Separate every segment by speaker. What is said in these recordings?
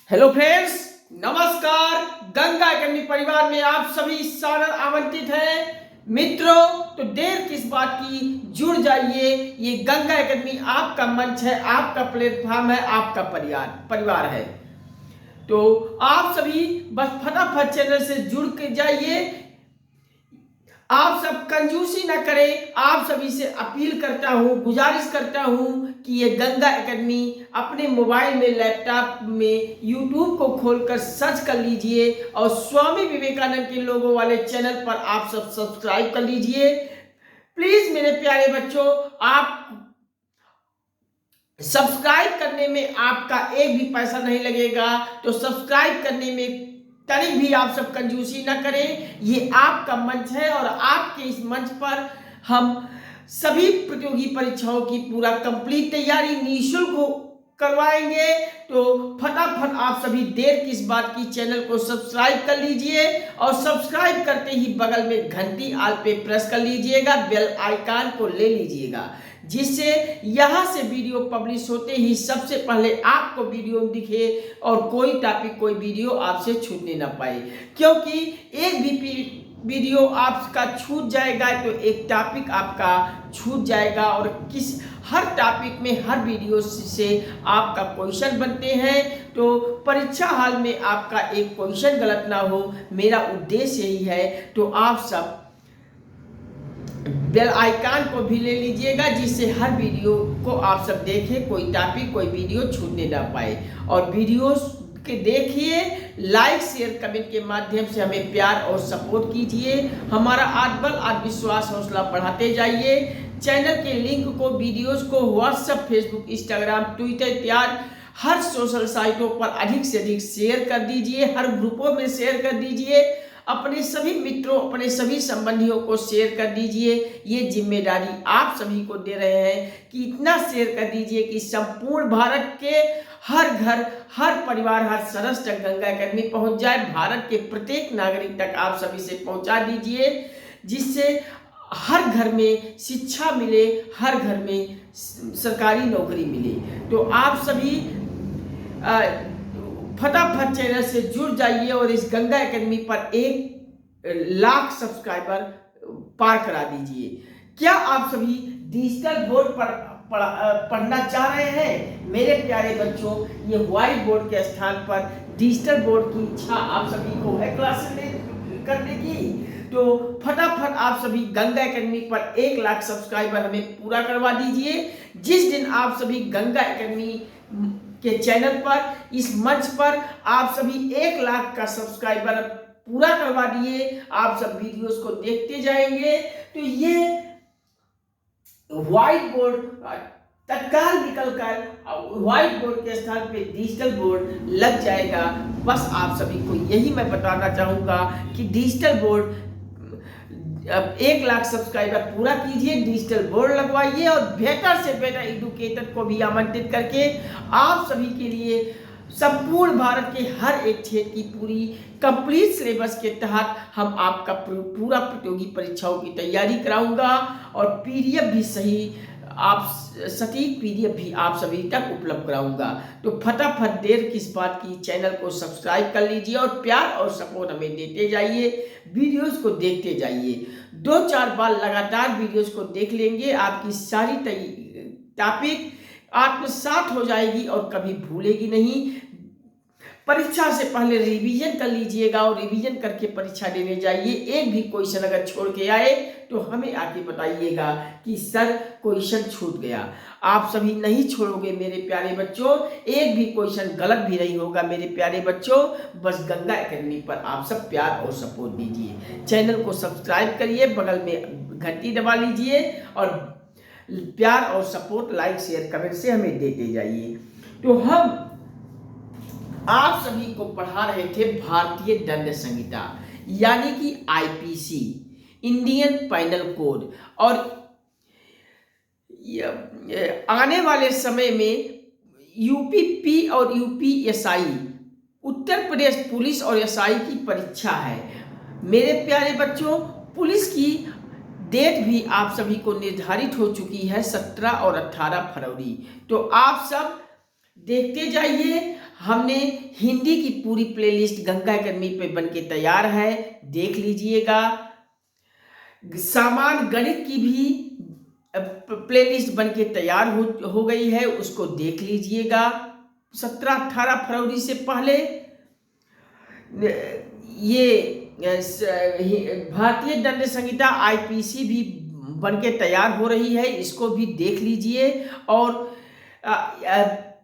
Speaker 1: Hello friends, नमस्कार। Ganga academy परिवार में आप सभी सादर आमंत्रित हैं। मित्रों, तो देर किस बात की, जुड़ जाइए। ये गंगा एकेडमी आपका मंच है, आपका प्लेटफॉर्म है, आपका परिवार है। तो आप सभी बस फटाफट चैनल से जुड़ के जाइए। आप सब कंजूसी ना करें। आप सभी से अपील करता हूं, गुजारिश करता हूं कि ये गंगा एकेडमी अपने मोबाइल में, लैपटॉप में यूट्यूब को खोलकर सर्च कर लीजिए और स्वामी विवेकानंद के लोगों वाले चैनल पर आप सब सब्सक्राइब कर लीजिए। प्लीज मेरे प्यारे बच्चों, आप सब्सक्राइब करने में आपका एक भी पैसा नहीं लगेगा, तो सब्सक्राइब करने में तनिक भी आप सब कंजूसी ना करें। ये आपका मंच है और आपके इस मंच पर हम सभी प्रतियोगी परीक्षाओं की पूरा कंप्लीट तैयारी निःशुल्क करवाएंगे। तो फटाफट आप सभी देर किस बात की, चैनल को सब्सक्राइब कर लीजिए और सब्सक्राइब करते ही बगल में घंटी आल पे प्रेस कर लीजिएगा, बेल आइकन को ले लीजिएगा, जिससे यहां से वीडियो पब्लिश होते ही सबसे पहले आपको वीडियो दिखे और कोई टॉपिक, कोई वीडियो आपसे छूटने ना पाए। क्योंकि एक भी वीडियो आपका छूट जाएगा तो एक टॉपिक आपका छूट जाएगा, और हर टॉपिक में, हर वीडियो से आपका क्वेश्चन बनते हैं। तो परीक्षा हाल में आपका एक क्वेश्चन गलत ना हो, मेरा उद्देश्य यही है। तो आप सब बेल आइकन को भी ले लीजिएगा, जिससे हर वीडियो को आप सब देखें, कोई टॉपिक, कोई वीडियो छूटने ना पाए। और वीडियोस के देखिए, लाइक शेयर कमेंट के माध्यम से हमें प्यार और सपोर्ट कीजिए। हमारा आत्मबल, आत्मविश्वास, हौसला बढ़ाते जाइए। चैनल के लिंक को, वीडियोस को व्हाट्सएप, फेसबुक, इंस्टाग्राम, ट्विटर इत्यादि हर सोशल साइटों पर अधिक से अधिक शेयर कर दीजिए, हर ग्रुपों में शेयर कर दीजिए। अपने सभी मित्रों, अपने सभी संबंधियों को शेयर कर दीजिए। ये जिम्मेदारी आप सभी को दे रहे हैं कि इतना शेयर कर दीजिए कि संपूर्ण भारत के हर घर, हर परिवार, हर सदस्य तक गंगा एकेडमी पहुंच जाए। भारत के प्रत्येक नागरिक तक आप सभी से पहुंचा दीजिए, जिससे हर घर में शिक्षा मिले, हर घर में सरकारी नौकरी मिले। तो आप सभी फटाफट चैनल से जुड़ जाइए और इस गंगा एकेडमी पर 1 लाख सब्सक्राइबर पार करा दीजिए। क्या आप सभी डिजिटल बोर्ड पर पढ़ना चाह रहे हैं? मेरे प्यारे बच्चों, ये व्हाइट बोर्ड के स्थान पर डिजिटल बोर्ड की इच्छा आप सभी को है क्लासेस करने की। तो फटाफट आप सभी गंगा एकेडमी पर 1 लाख सब्सक्राइबर हमें पूरा करवा दीजिए। जिस दिन आप सभी गंगा एकेडमी के चैनल पर, इस मंच पर आप सभी 1 लाख का सब्सक्राइबर पूरा करवा दिए, आप सब वीडियोस को देखते जाएंगे, तो ये व्हाइट बोर्ड तत्काल निकलकर व्हाइट बोर्ड के स्थान पे डिजिटल बोर्ड लग जाएगा। बस आप सभी को यही मैं बताना चाहूंगा कि डिजिटल बोर्ड 1 लाख सब्सक्राइबर पूरा कीजिए, डिजिटल बोर्ड लगवाइए और बेहतर से बेहतर एजुकेटर को भी आमंत्रित करके आप सभी के लिए संपूर्ण भारत के हर एक क्षेत्र की पूरी कंप्लीट सिलेबस के तहत हम आपका पूरा प्रतियोगी परीक्षाओं की तैयारी कराऊंगा, और पीडीएफ भी सटीक पीडीएफ भी आप सभी तक उपलब्ध कराऊंगा। तो फटाफट देर किस बात की, चैनल को सब्सक्राइब कर लीजिए और प्यार और सपोर्ट हमें देते जाइए, वीडियोस को देखते जाइए। 2-4 बार लगातार वीडियोस को देख लेंगे, आपकी सारी टॉपिक आत्मसात हो जाएगी और कभी भूलेगी नहीं। परीक्षा से पहले रिवीजन कर लीजिएगा और रिवीजन करके परीक्षा देने जाइए। एक भी क्वेश्चन अगर छोड़ के आए तो हमें आके बताइएगा कि सर क्वेश्चन छूट गया। आप सभी नहीं छोड़ोगे मेरे प्यारे बच्चों, एक भी क्वेश्चन गलत भी नहीं होगा मेरे प्यारे बच्चों। बस गंगा एकेडमी पर आप सब प्यार और सपोर्ट दीजिए, चैनल को सब्सक्राइब करिए, बगल में घंटी दबा लीजिए और प्यार और सपोर्ट, लाइक शेयर कमेंट से हमें देते जाइए। तो हम आप सभी को पढ़ा रहे थे भारतीय दंड संहिता, यानी कि आईपीसी, इंडियन पेनल कोड। और आने वाले समय में यूपीपी और यूपीएसआई, उत्तर प्रदेश पुलिस और एसआई की परीक्षा है मेरे प्यारे बच्चों। पुलिस की डेट भी आप सभी को निर्धारित हो चुकी है, 17 और 18 फरवरी। तो आप सब देखते जाइए, हमने हिंदी की पूरी प्लेलिस्ट गंगा एकेडमी पे बन के तैयार है, देख लीजिएगा। सामान्य गणित की भी प्लेलिस्ट बन के तैयार हो गई है, उसको देख लीजिएगा। 17-18 फरवरी से पहले ये भारतीय दंड संहिता आईपीसी भी बन के तैयार हो रही है, इसको भी देख लीजिए। और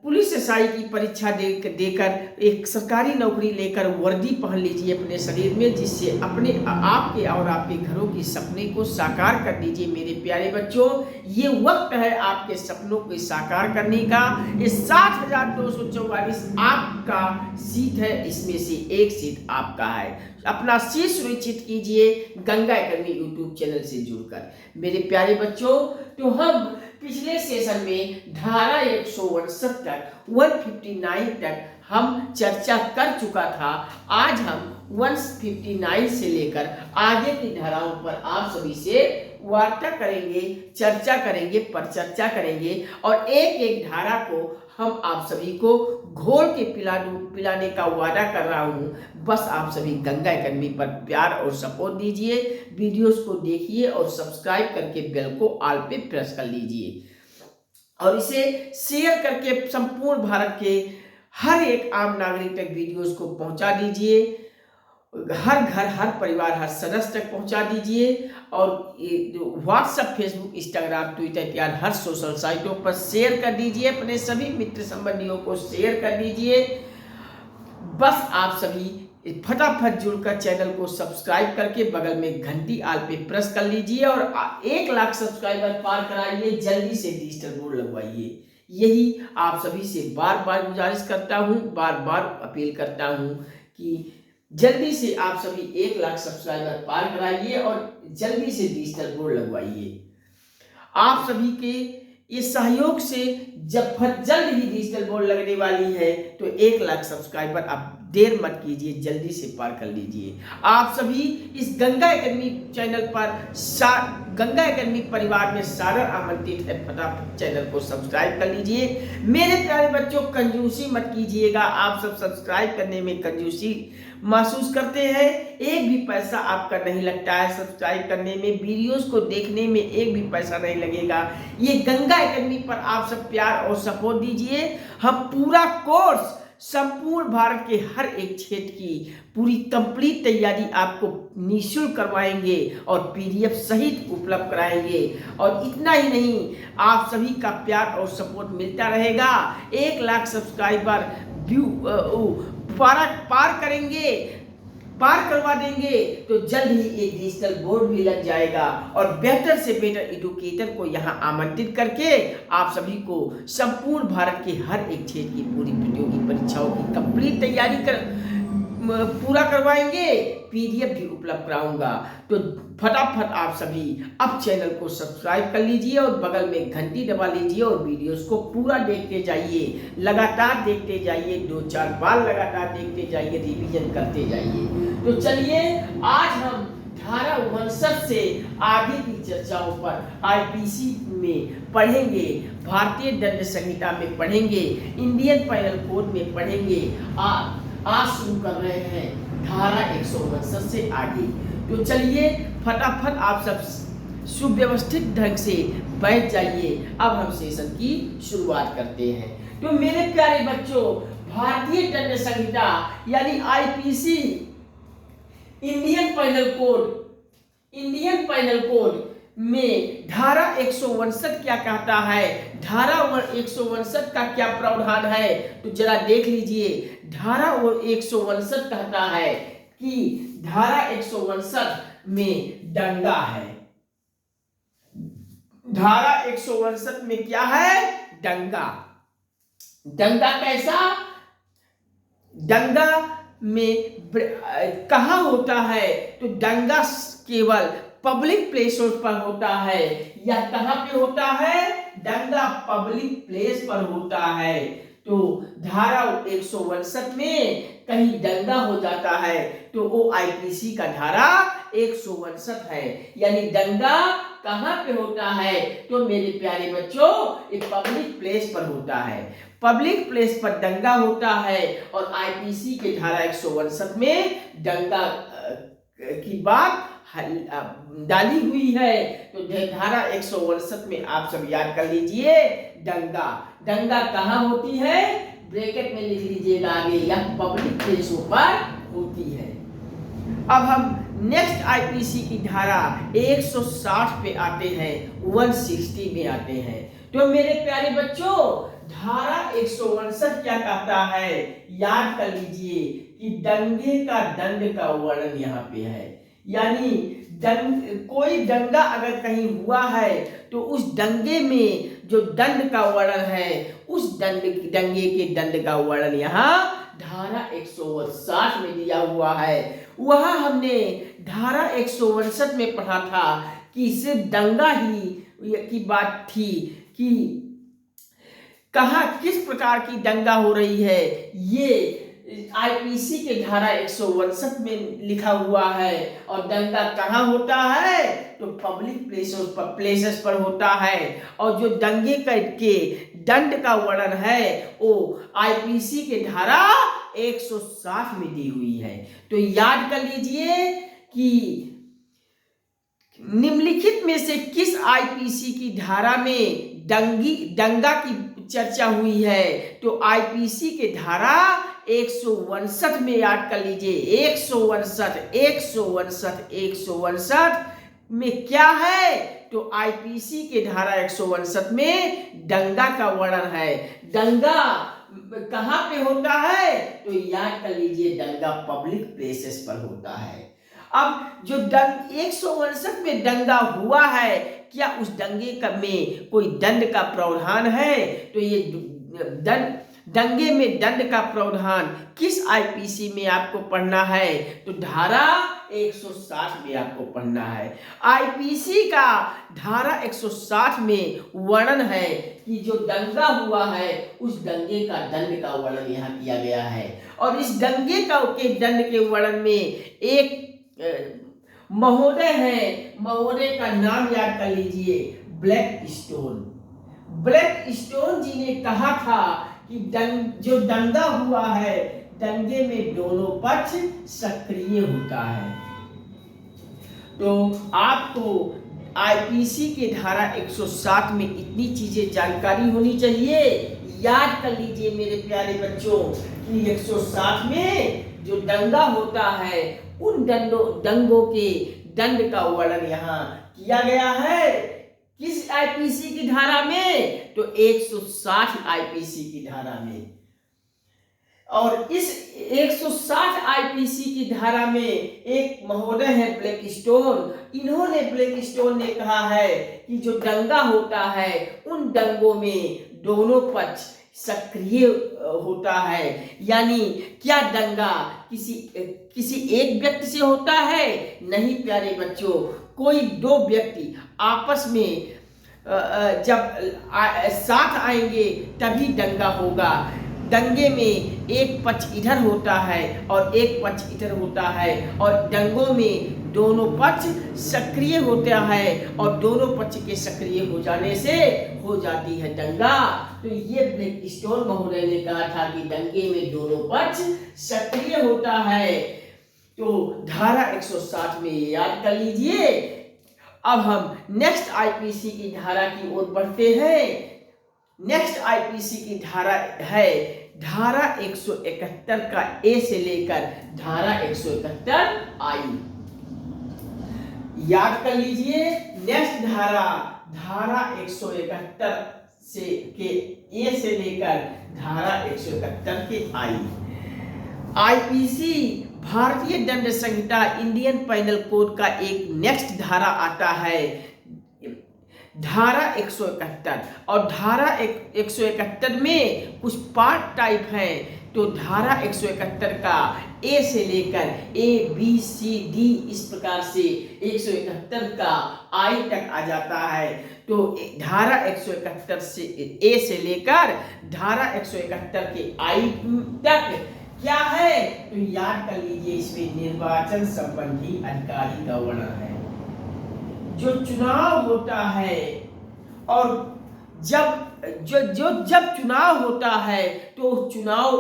Speaker 1: पुलिस एसआई की परीक्षा देकर एक सरकारी नौकरी लेकर वर्दी पहन लीजिए अपने शरीर में, जिससे अपने आपके और आपके घरों के सपने को साकार कर दीजिए। मेरे प्यारे बच्चों, ये वक्त है आपके सपनों को साकार करने का। ये 60,244 आपका सीट है, इसमें से एक सीट आपका है। अपना सीट सुनिश्चित कीजिए गंगा एकेडमी यूट्यूब चैनल से जुड़कर। मेरे प्यारे बच्चों, तो हम पिछले सेशन में धारा 159 तक 159 तक हम चर्चा कर चुका था। आज हम 159 से लेकर आगे की धाराओं पर आप सभी से वार्ता करेंगे, चर्चा करेंगे, परिचर्चा करेंगे और एक एक धारा को हम आप सभी को घोल के पिलाने का वादा कर रहा हूं। बस आप सभी गंगा एकेडमी पर प्यार और सपोर्ट दीजिए, वीडियोस को देखिए और सब्सक्राइब करके बेल को ऑल पे प्रेस कर लीजिए और इसे शेयर करके संपूर्ण भारत के हर एक आम नागरिक तक वीडियोस को पहुंचा दीजिए। हर घर, हर परिवार, हर सदस्य तक पहुंचा दीजिए और व्हाट्सएप, फेसबुक, इंस्टाग्राम, ट्विटर इत्यादि हर सोशल साइटों पर शेयर कर दीजिए। अपने सभी मित्र संबंधियों को शेयर कर दीजिए। बस आप सभी फटाफट जुड़कर चैनल को सब्सक्राइब करके बगल में घंटी आल पे प्रेस कर लीजिए और 1 लाख सब्सक्राइबर पार कराइए। जल्दी से डिजिटल बोर्ड लगवाइए। यही आप सभी से बार बार गुजारिश करता हूँ, बार बार अपील करता हूँ कि जल्दी से आप सभी 1 लाख सब्सक्राइबर पार कराइए और जल्दी से डिजिटल बोर्ड लगवाइए। आप सभी के ये सहयोग से जब जल्द ही डिजिटल बोर्ड लगने वाली है तो 1 लाख सब्सक्राइबर आप देर मत कीजिए, जल्दी से पार कर लीजिए। आप सभी इस गंगा एकेडमी चैनल पर गंगा एकेडमी परिवार में सादर आमंत्रित है। फटाफट चैनल को सब्सक्राइब कर लीजिए। मेरे प्यारे बच्चों, कंजूसी मत कीजिएगा। आप सब सब्सक्राइब करने में कंजूसी महसूस करते हैं। एक भी पैसा आपका नहीं लगता है सब्सक्राइब करने में, वीडियोस को देखने में एक भी पैसा नहीं लगेगा। ये गंगा एकेडमी पर आप सब प्यार और सपोर्ट दीजिए। हम पूरा कोर्स संपूर्ण भारत के हर एक क्षेत्र की पूरी कंप्लीट तैयारी आपको निःशुल्क करवाएंगे और पीडीएफ सहित उपलब्ध कराएंगे। और इतना ही नहीं, आप सभी का प्यार और सपोर्ट मिलता रहेगा। 1 लाख सब्सक्राइबर पार करवा देंगे तो जल्द ही एक डिजिटल बोर्ड भी लग जाएगा और बेहतर से बेहतर एजुकेटर को यहाँ आमंत्रित करके आप सभी को संपूर्ण भारत के हर एक क्षेत्र की पूरी प्रतियोगी परीक्षाओं की कंप्लीट तैयारी पूरा करवाएंगे। पीडीएफ भी उपलब्ध कराऊंगा। तो फटाफट आप सभी अब चैनल को सब्सक्राइब कर लीजिए और बगल में घंटी दबा लीजिए और वीडियोस को पूरा देखते जाइए, लगातार देखते जाइए, 2-4 बार लगातार देखते जाइए, रिवीजन करते जाइए। तो चलिए, आज हम धारा 59 से आगे की चर्चाओं पर आईपीसी में पढ़ेंगे, भारतीय दंड संहिता में पढ़ेंगे, इंडियन पैनल कोड में पढ़ेंगे। आज शुरू कर रहे हैं धारा 159 से आगे। तो चलिए फटाफट आप सब सुव्यवस्थित ढंग से बैठ जाइए। अब हम सेशन की शुरुआत करते हैं। तो मेरे प्यारे बच्चों, भारतीय दंड संहिता यानी आईपीसी, इंडियन पैनल कोड में धारा 159 क्या कहता है, धारा 159 का क्या प्रावधान है, तो जरा देख लीजिए। धारा 159 कहता है कि धारा 159 में दंगा है। धारा 159 में क्या है? दंगा। दंगा कैसा? दंगा में कहाँ होता है? तो दंगा केवल पब्लिक प्लेसों पर होता है। या कहाँ पे होता है? दंगा पब्लिक प्लेस पर होता है। तो धारा 159 में कहीं दंगा हो जाता है तो वो आईपीसी का धारा 159 है। यानी दंगा कहाँ पे होता है? तो मेरे प्यारे बच्चों, एक पब्लिक प्लेस पर होता है। पब्लिक प्लेस पर दंगा होता है और आईपीसी के धारा 159 में दंगा की बात डाली हुई है। तो धारा 159 में आप सब याद कर लीजिए, दंगा दंगा कहाँ होती है? ब्रैकेट में लिख लीजिएगा आगे, यह पब्लिक प्लेसों पर होती है। अब हम नेक्स्ट आईपीसी की धारा 160 पे आते हैं, 160 में आते हैं। तो मेरे प्यारे बच्चों, धारा 159 क्या कहता है? याद कर लीजिए कि दंगे का दंड का वर्णन यहाँ पे है। यानी कोई दंगा अगर कहीं हुआ है तो उस दंगे में जो दंड का वर्णन है, उस दंगे के दंड का वर्णन यहाँ धारा 160 में दिया हुआ है। वह हमने धारा 159 में पढ़ा था कि सिर्फ दंगा ही की बात थी कि कहाँ किस प्रकार की दंगा हो रही है, ये आईपीसी के धारा 159 में लिखा हुआ है। और दंगा कहाँ होता है? तो पब्लिक प्लेसेस पर होता है। और जो दंगे के दंड का वर्णन है वो आईपीसी के धारा 160 में दी हुई है। तो याद कर लीजिए कि निम्नलिखित में से किस आईपीसी की धारा में दंगा की चर्चा हुई है? तो आईपीसी के धारा 159 में याद कर लीजिए, 159 में क्या है? तो आईपीसी के धारा 159 में दंगा का वर्णन है। दंगा कहाँ पे होता है? तो याद कर लीजिए, दंगा पब्लिक प्लेसेस पर होता है। अब जो 159 में दंगा हुआ है, क्या उस दंगे में कोई दंड का प्रावधान है? तो ये दंगे में दंड का प्रावधान किस आईपीसी में आपको पढ़ना है? तो धारा 160 में आपको पढ़ना है। आईपीसी का धारा 160 में वर्णन है कि जो दंगा हुआ है उस दंगे का दंड का वर्णन यहाँ किया गया है। और इस दंगे के दंड के वर्णन में एक महोदय है, महोदय का नाम याद कर लीजिए, ब्लैक स्टोन। ब्लैक स्टोन जी ने कहा था कि जो दंगा हुआ है, दंगे में दोनों पक्ष सक्रिय होता है। तो आपको आईपीसी के धारा 160 में इतनी चीजें जानकारी होनी चाहिए। याद कर लीजिए मेरे प्यारे बच्चों कि 160 में जो दंगा होता है उन दंगों के दंड का वर्णन यहाँ किया गया है। किस आईपीसी की धारा में? तो 160 आईपीसी की धारा में। और इस 160 आईपीसी की धारा में एक महोदय है ब्लैक स्टोन। ब्लैक स्टोन ने कहा है कि जो दंगा होता है उन दंगों में दोनों पक्ष सक्रिय होता है। यानी क्या दंगा किसी एक व्यक्ति से होता है? नहीं प्यारे बच्चों, कोई दो व्यक्ति आपस में जब साथ आएंगे तभी दंगा होगा। दंगे में एक पक्ष इधर होता है और एक पक्ष इधर होता है और दंगों में दोनों पक्ष सक्रिय होता है और दोनों पक्ष के सक्रिय हो जाने से हो जाती है दंगा। तो ये ब्लैक स्टोन महोदय ने कहा था कि दंगे में दोनों पक्ष सक्रिय होता है। तो धारा 160 में याद कर लीजिए। अब हम नेक्स्ट आईपीसी की धारा की ओर बढ़ते हैं। नेक्स्ट आईपीसी की धारा है धारा 171 का ए से लेकर धारा 171 आई। याद कर लीजिए, नेक्स्ट धारा 171 से के ए से लेकर धारा 171 के आई। आईपीसी भारतीय दंड संहिता इंडियन पेनल कोड का एक नेक्स्ट धारा आता है धारा 171 और धारा 171 में कुछ पार्ट टाइप है। तो धारा 171 का ए से लेकर ABCD इस प्रकार से 171 का आई तक आ जाता है। तो धारा 171 से ए से लेकर धारा 171 के आई तक क्या है, तो याद कर लीजिए, इसमें निर्वाचन संबंधी अधिकारी का वर्णन है। जो चुनाव होता है और जब चुनाव होता है तो चुनाव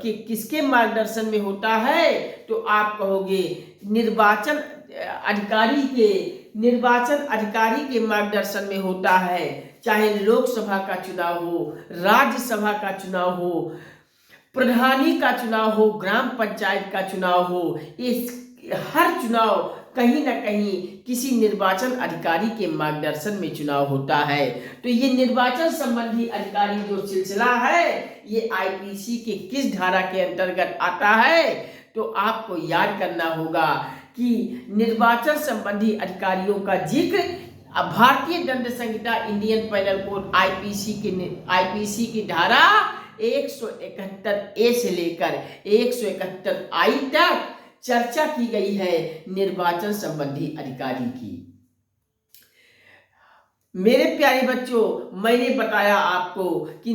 Speaker 1: के किसके मार्गदर्शन में होता है, तो आप कहोगे निर्वाचन अधिकारी के मार्गदर्शन में होता है। चाहे लोकसभा का चुनाव हो, राज्यसभा का चुनाव हो, प्रधानी का चुनाव हो, ग्राम पंचायत का चुनाव हो, इस हर चुनाव कहीं ना कहीं किसी निर्वाचन अधिकारी के मार्गदर्शन में चुनाव होता है। तो ये निर्वाचन संबंधी अधिकारी जो सिलसिला है ये आईपीसी के किस धारा के अंतर्गत आता है, तो आपको याद करना होगा कि निर्वाचन संबंधी अधिकारियों का जिक्र भारतीय दंड संहिता इंडियन पैनल कोड आईपीसी की धारा 171 ए से लेकर 171 आई तक चर्चा की गई है निर्वाचन संबंधी अधिकारी की। मेरे प्यारे बच्चों, मैंने बताया आपको कि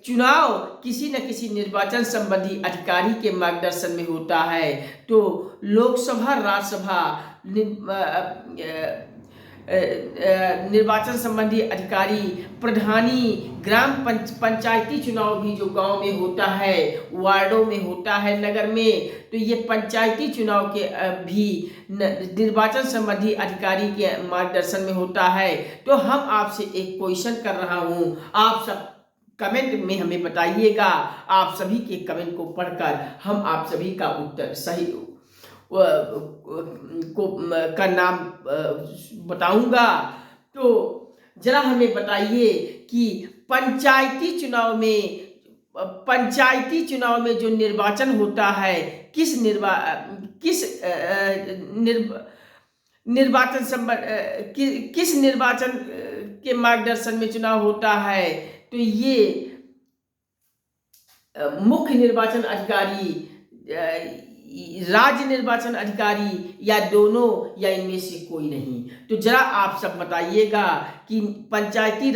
Speaker 1: चुनाव किसी न किसी निर्वाचन संबंधी अधिकारी के मार्गदर्शन में होता है। तो लोकसभा, राज्यसभा, निर्वाचन संबंधी अधिकारी, प्रधानी, ग्राम पंचायती चुनाव भी जो गांव में होता है, वार्डों में होता है, नगर में, तो ये पंचायती चुनाव के भी निर्वाचन संबंधी अधिकारी के मार्गदर्शन में होता है। तो हम आपसे एक क्वेश्चन कर रहा हूं, आप सब कमेंट में हमें बताइएगा। आप सभी के कमेंट को पढ़कर हम आप सभी का उत्तर सही का नाम बताऊंगा। तो जरा हमें बताइए कि पंचायती चुनाव में जो निर्वाचन होता है किस निर्वाचन के मार्गदर्शन में चुनाव होता है, तो ये मुख्य निर्वाचन अधिकारी, राज्य निर्वाचन अधिकारी, या दोनों, या इनमें से कोई नहीं। तो जरा आप सब बताइएगा कि पंचायती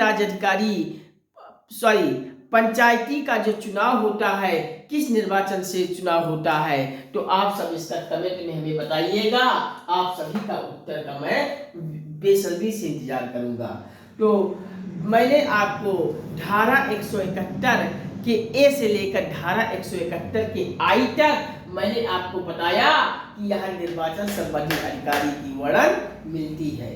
Speaker 1: का जो चुनाव होता है किस निर्वाचन से चुनाव होता है। तो आप सब इसका कमेंट में हमें बताइएगा। आप सभी का उत्तर का मैं बेसब्री से इंतजार करूंगा। तो मैंने आपको धारा 171 के ए से लेकर धारा 171 के आई तक मैंने आपको बताया कि यह निर्वाचन संबंधी अधिकारी की वर्णन मिलती है।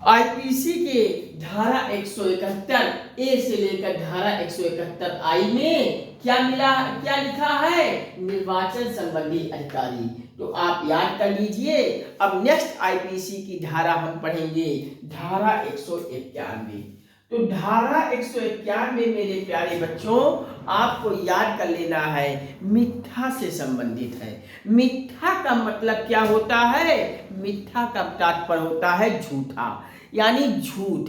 Speaker 1: आईपीसी के धारा 171 ए से लेकर धारा 171 आई में क्या लिखा है, निर्वाचन संबंधी अधिकारी। तो आप याद कर लीजिए। अब नेक्स्ट आईपीसी की धारा हम पढ़ेंगे, धारा 191। तो धारा 191 मेरे प्यारे बच्चों आपको याद कर लेना है, मिथ्या से संबंधित है। मिथ्या का मतलब क्या होता है, मिथ्या का तात्पर्य होता है झूठा, यानी झूठ।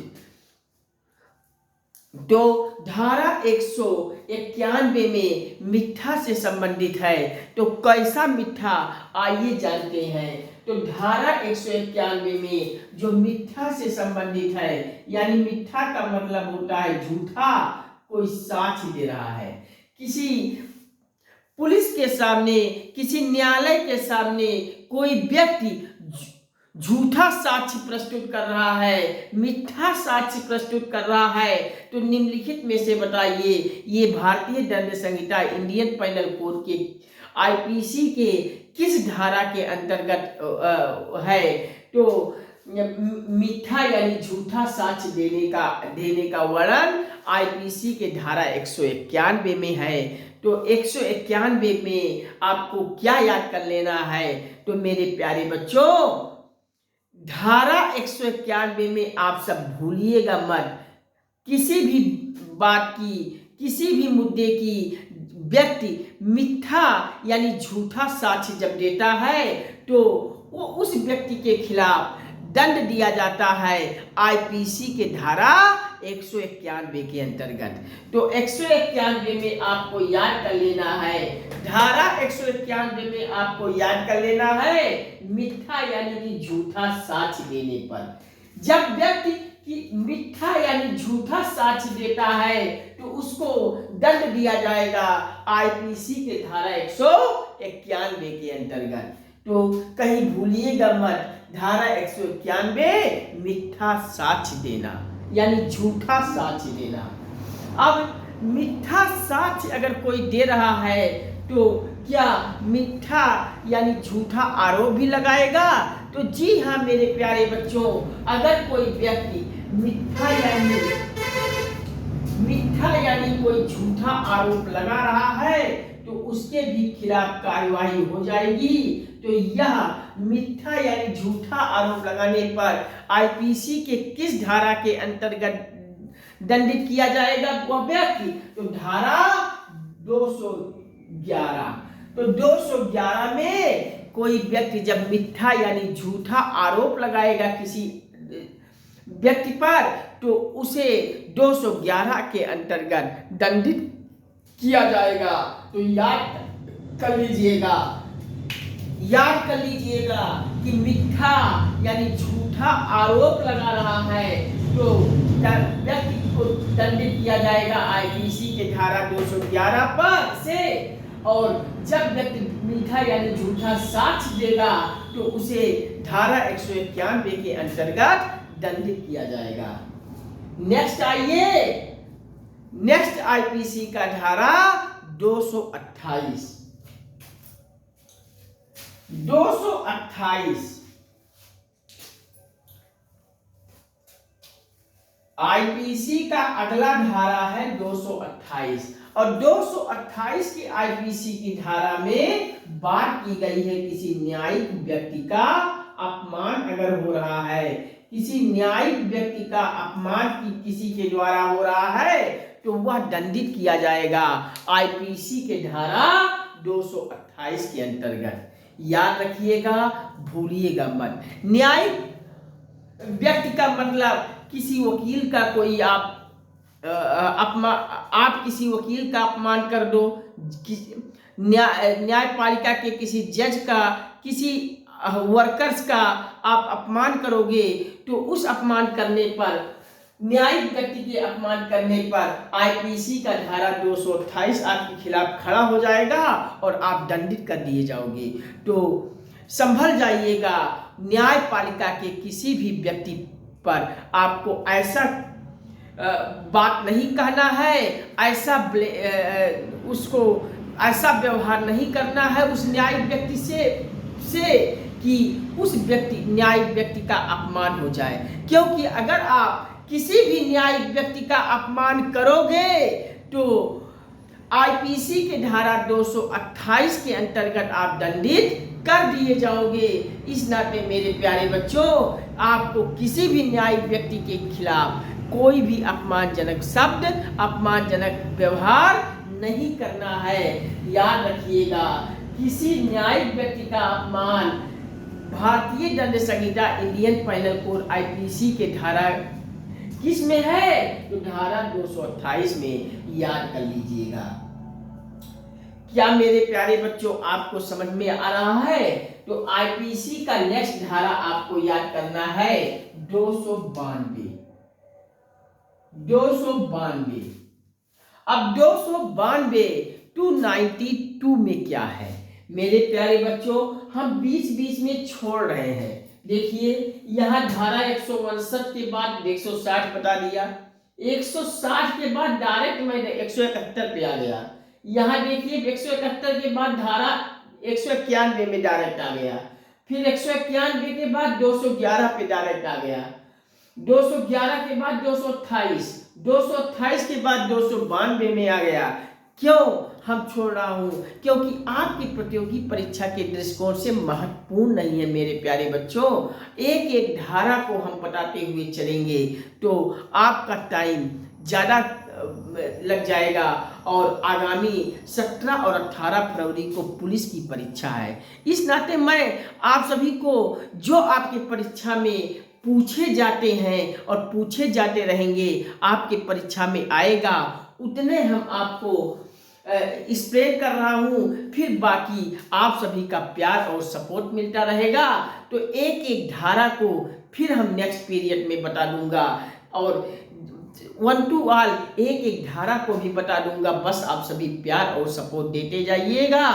Speaker 1: तो धारा 191 में मिथ्या से संबंधित है। तो कैसा मिथ्या, आइए जानते हैं। तो धारा 191 में जो मिथ्या से संबंधित है, यानी मिथ्या का मतलब होता है झूठा, कोई साक्ष्य दे रहा है, किसी पुलिस के सामने, किसी न्यायालय के सामने कोई व्यक्ति झूठा साक्ष्य प्रस्तुत कर रहा है, मिथ्या साक्ष्य प्रस्तुत कर रहा है, तो निम्नलिखित में से बताइए ये भारतीय दंड संहिता इंडियन पैनल कोड के आईपीसी के किस धारा के अंतर्गत है। तो मिथ्या यानी झूठा साक्ष्य देने का वर्णन आईपीसी के धारा 191 में है। तो 191 में आपको क्या याद कर लेना है, तो मेरे प्यारे बच्चों धारा 191 में आप सब भूलिएगा मत, किसी भी बात की, किसी भी मुद्दे की व्यक्ति मिथ्या यानी झूठा साक्ष्य जब देता है तो वो उस व्यक्ति के खिलाफ दंड दिया जाता है आईपीसी के धारा 191 के अंतर्गत। तो 191 में आपको याद कर लेना है, धारा 191 में आपको याद कर लेना है, मिथ्या यानी कि झूठा साक्ष्य देने पर, जब व्यक्ति कि मिथ्या यानी झूठा साक्ष्य देता है तो उसको दंड दिया जाएगा आईपीसी के धारा 191 के अंतर्गत। तो कहीं भूलिएगा मत, धारा 191 मिथ्या साक्ष्य देना यानी झूठा साक्ष्य देना। अब मिथ्या साक्ष्य अगर कोई दे रहा है तो क्या मिथ्या यानी झूठा आरोप भी लगाएगा? तो जी हाँ मेरे प्यारे बच्चों, अगर कोई व्यक्ति मिथ्या यानी कोई झूठा आरोप लगा रहा है तो उसके भी खिलाफ कार्यवाही हो जाएगी। तो यह मिथ्या यानी झूठा आरोप लगाने पर आईपीसी के किस धारा के अंतर्गत दंडित किया जाएगा वह व्यक्ति? तो धारा 211। तो 211 में कोई व्यक्ति जब मिथ्या यानी झूठा आरोप लगाएगा किसी व्यक्ति पर तो उसे 211 के अंतर्गत दंडित किया जाएगा। तो याद कर लीजिएगा कि मिथ्या यानी झूठा आरोप लगा रहा है तो व्यक्ति को दंडित किया जाएगा आईपीसी के धारा 211 पर से, और जब व्यक्ति मिथ्या यानी झूठा साक्ष्य देगा तो उसे धारा 191 के अंतर्गत दंडित किया जाएगा। नेक्स्ट आइए, नेक्स्ट आईपीसी का धारा 228। 228 आईपीसी का अगला धारा है 228, और 228 की आईपीसी की धारा में बात की गई है किसी न्यायिक व्यक्ति का अपमान अगर हो रहा है, किसी न्यायिक व्यक्ति का अपमान किसी के द्वारा हो रहा है तो वह दंडित किया जाएगा आईपीसी के धारा 228 के अंतर्गत। याद रखिएगा, भूलिएगा मत। न्यायिक व्यक्ति का मतलब किसी वकील का कोई आप किसी वकील का अपमान कर दो, न्यायपालिका के किसी जज का, किसी वर्कर्स का आप अपमान करोगे तो उस अपमान करने पर, न्यायिक व्यक्ति के अपमान करने पर आईपीसी का धारा 228 आपके खिलाफ खड़ा हो जाएगा और आप दंडित कर दिए जाओगे। तो संभल जाइएगा, न्यायपालिका के किसी भी व्यक्ति पर आपको ऐसा बात नहीं कहना है, ऐसा उसको ऐसा व्यवहार नहीं करना है उस न्यायिक व्यक्ति से कि उस न्यायिक व्यक्ति का अपमान हो जाए। क्योंकि अगर आप किसी भी न्यायिक व्यक्ति का अपमान करोगे तो आईपीसी के धारा 228 के अंतर्गत आप दंडित कर दिए जाओगे। इस नाते मेरे प्यारे बच्चों, आपको किसी भी न्यायिक व्यक्ति के खिलाफ कोई भी अपमानजनक शब्द, अपमानजनक व्यवहार नहीं करना है। याद रखिएगा, किसी न्यायिक व्यक्ति का अपमान भारतीय दंड संहिता इंडियन पैनल कोड आईपीसी के धारा किस में है? तो धारा 228 में। याद कर लीजिएगा। क्या मेरे प्यारे बच्चों आपको समझ में आ रहा है? तो आईपीसी का नेक्स्ट धारा आपको याद करना है 292। 292। अब 292 में क्या है मेरे प्यारे बच्चों? हम बीच में छोड़ रहे हैं। देखिए यहाँ धारा 159 के बाद 160 बता दिया, 160 के बाद डायरेक्ट मैं 171 पे आ गया। यहाँ देखिए 171 के बाद धारा 191 में डायरेक्ट आ गया, फिर 191 के बाद 211 पे डायरेक्ट आ गया, 211 के बाद 228, 228 के बाद 292 में आ गया। क्यों हम छोड़ रहा हूं? क्योंकि आपकी प्रतियोगी परीक्षा के दृष्टिकोण से महत्वपूर्ण नहीं है मेरे प्यारे बच्चों। एक एक धारा को हम बताते हुए चलेंगे तो आपका टाइम ज़्यादा लग जाएगा, और आगामी 17 और 18 फरवरी को पुलिस की परीक्षा है। इस नाते मैं आप सभी को जो आपकी परीक्षा में पूछे जाते हैं और पूछे जाते रहेंगे, आपके परीक्षा में आएगा, उतने हम आपको स्प्रेड कर रहा हूँ। फिर बाकी आप सभी का प्यार और सपोर्ट मिलता रहेगा। तो एक एक धारा को फिर हम नेक्स्ट पीरियड में बता दूंगा और 1 to all एक एक धारा को भी बता दूंगा। बस आप सभी प्यार और सपोर्ट देते जाइएगा।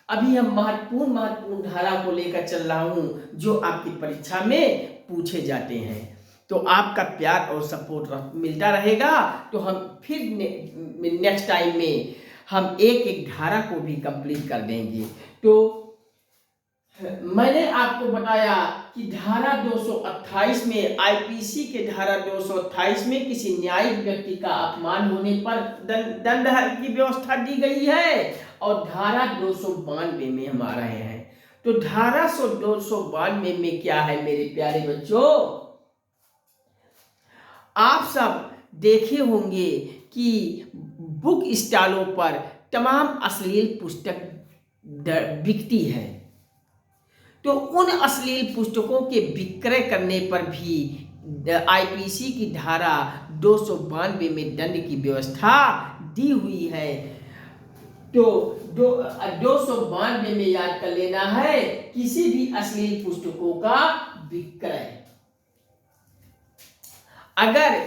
Speaker 1: अभी हम महत्वपूर्ण धारा को लेकर चल रहा हूँ जो आपकी परीक्षा में पूछे जाते हैं। तो आपका प्यार और सपोर्ट मिलता रहेगा तो हम फिर नेक्स्ट टाइम में हम एक एक धारा को भी कंप्लीट कर देंगे। तो मैंने आपको बताया कि धारा 228 में, आईपीसी के धारा 228 में किसी न्यायिक व्यक्ति का अपमान होने पर दंड की व्यवस्था दी गई है और धारा 292 में हम आ रहे हैं। तो धारा 292 में क्या है मेरे प्यारे बच्चों, आप सब देखे होंगे कि बुक स्टॉलों पर तमाम अश्लील पुस्तक बिकती है। तो उन अश्लील पुस्तकों के विक्रय करने पर भी आईपीसी की धारा 292 में दंड की व्यवस्था दी हुई है। तो 292 में याद कर लेना है, किसी भी अश्लील पुस्तकों का विक्रय। अगर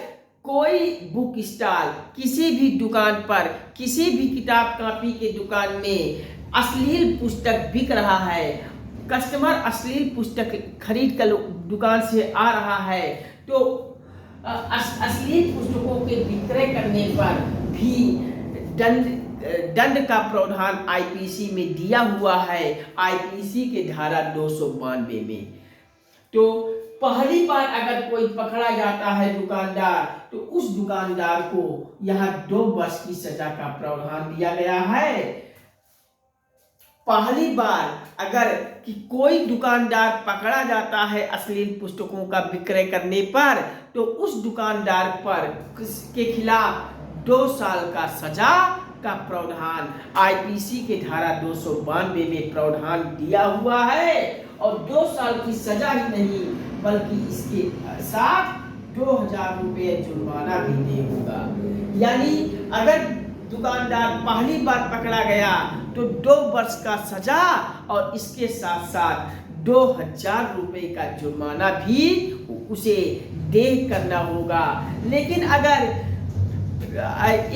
Speaker 1: कोई बुक स्टॉल, किसी भी दुकान पर, किसी भी किताब कॉपी के दुकान में अश्लील पुस्तक बिक रहा है, कस्टमर अश्लील पुस्तक खरीद कर दुकान से आ रहा है, तो अश्लील पुस्तकों के विक्रय करने पर भी दंड का प्रावधान आईपीसी में दिया हुआ है, आईपीसी के धारा 292 में। तो पहली बार अगर कोई पकड़ा जाता है दुकानदार, तो उस दुकानदार को यहाँ 2 वर्ष की सजा का प्रावधान दिया गया है। पहली बार अगर कि कोई दुकानदार पकड़ा जाता है अश्लील पुस्तकों का विक्रय करने पर, तो उस दुकानदार पर के खिलाफ 2 साल का सजा का प्रावधान आईपीसी के धारा 292 में प्रावधान दिया हुआ है। और 2 साल की सजा ही नहीं बल्कि इसके साथ 2000 रुपये जुर्माना भी दे होगा। यानी अगर दुकानदार पहली बार पकड़ा गया तो 2 वर्ष का सजा और इसके साथ साथ 2000 रुपये का जुर्माना भी उसे दे करना होगा। लेकिन अगर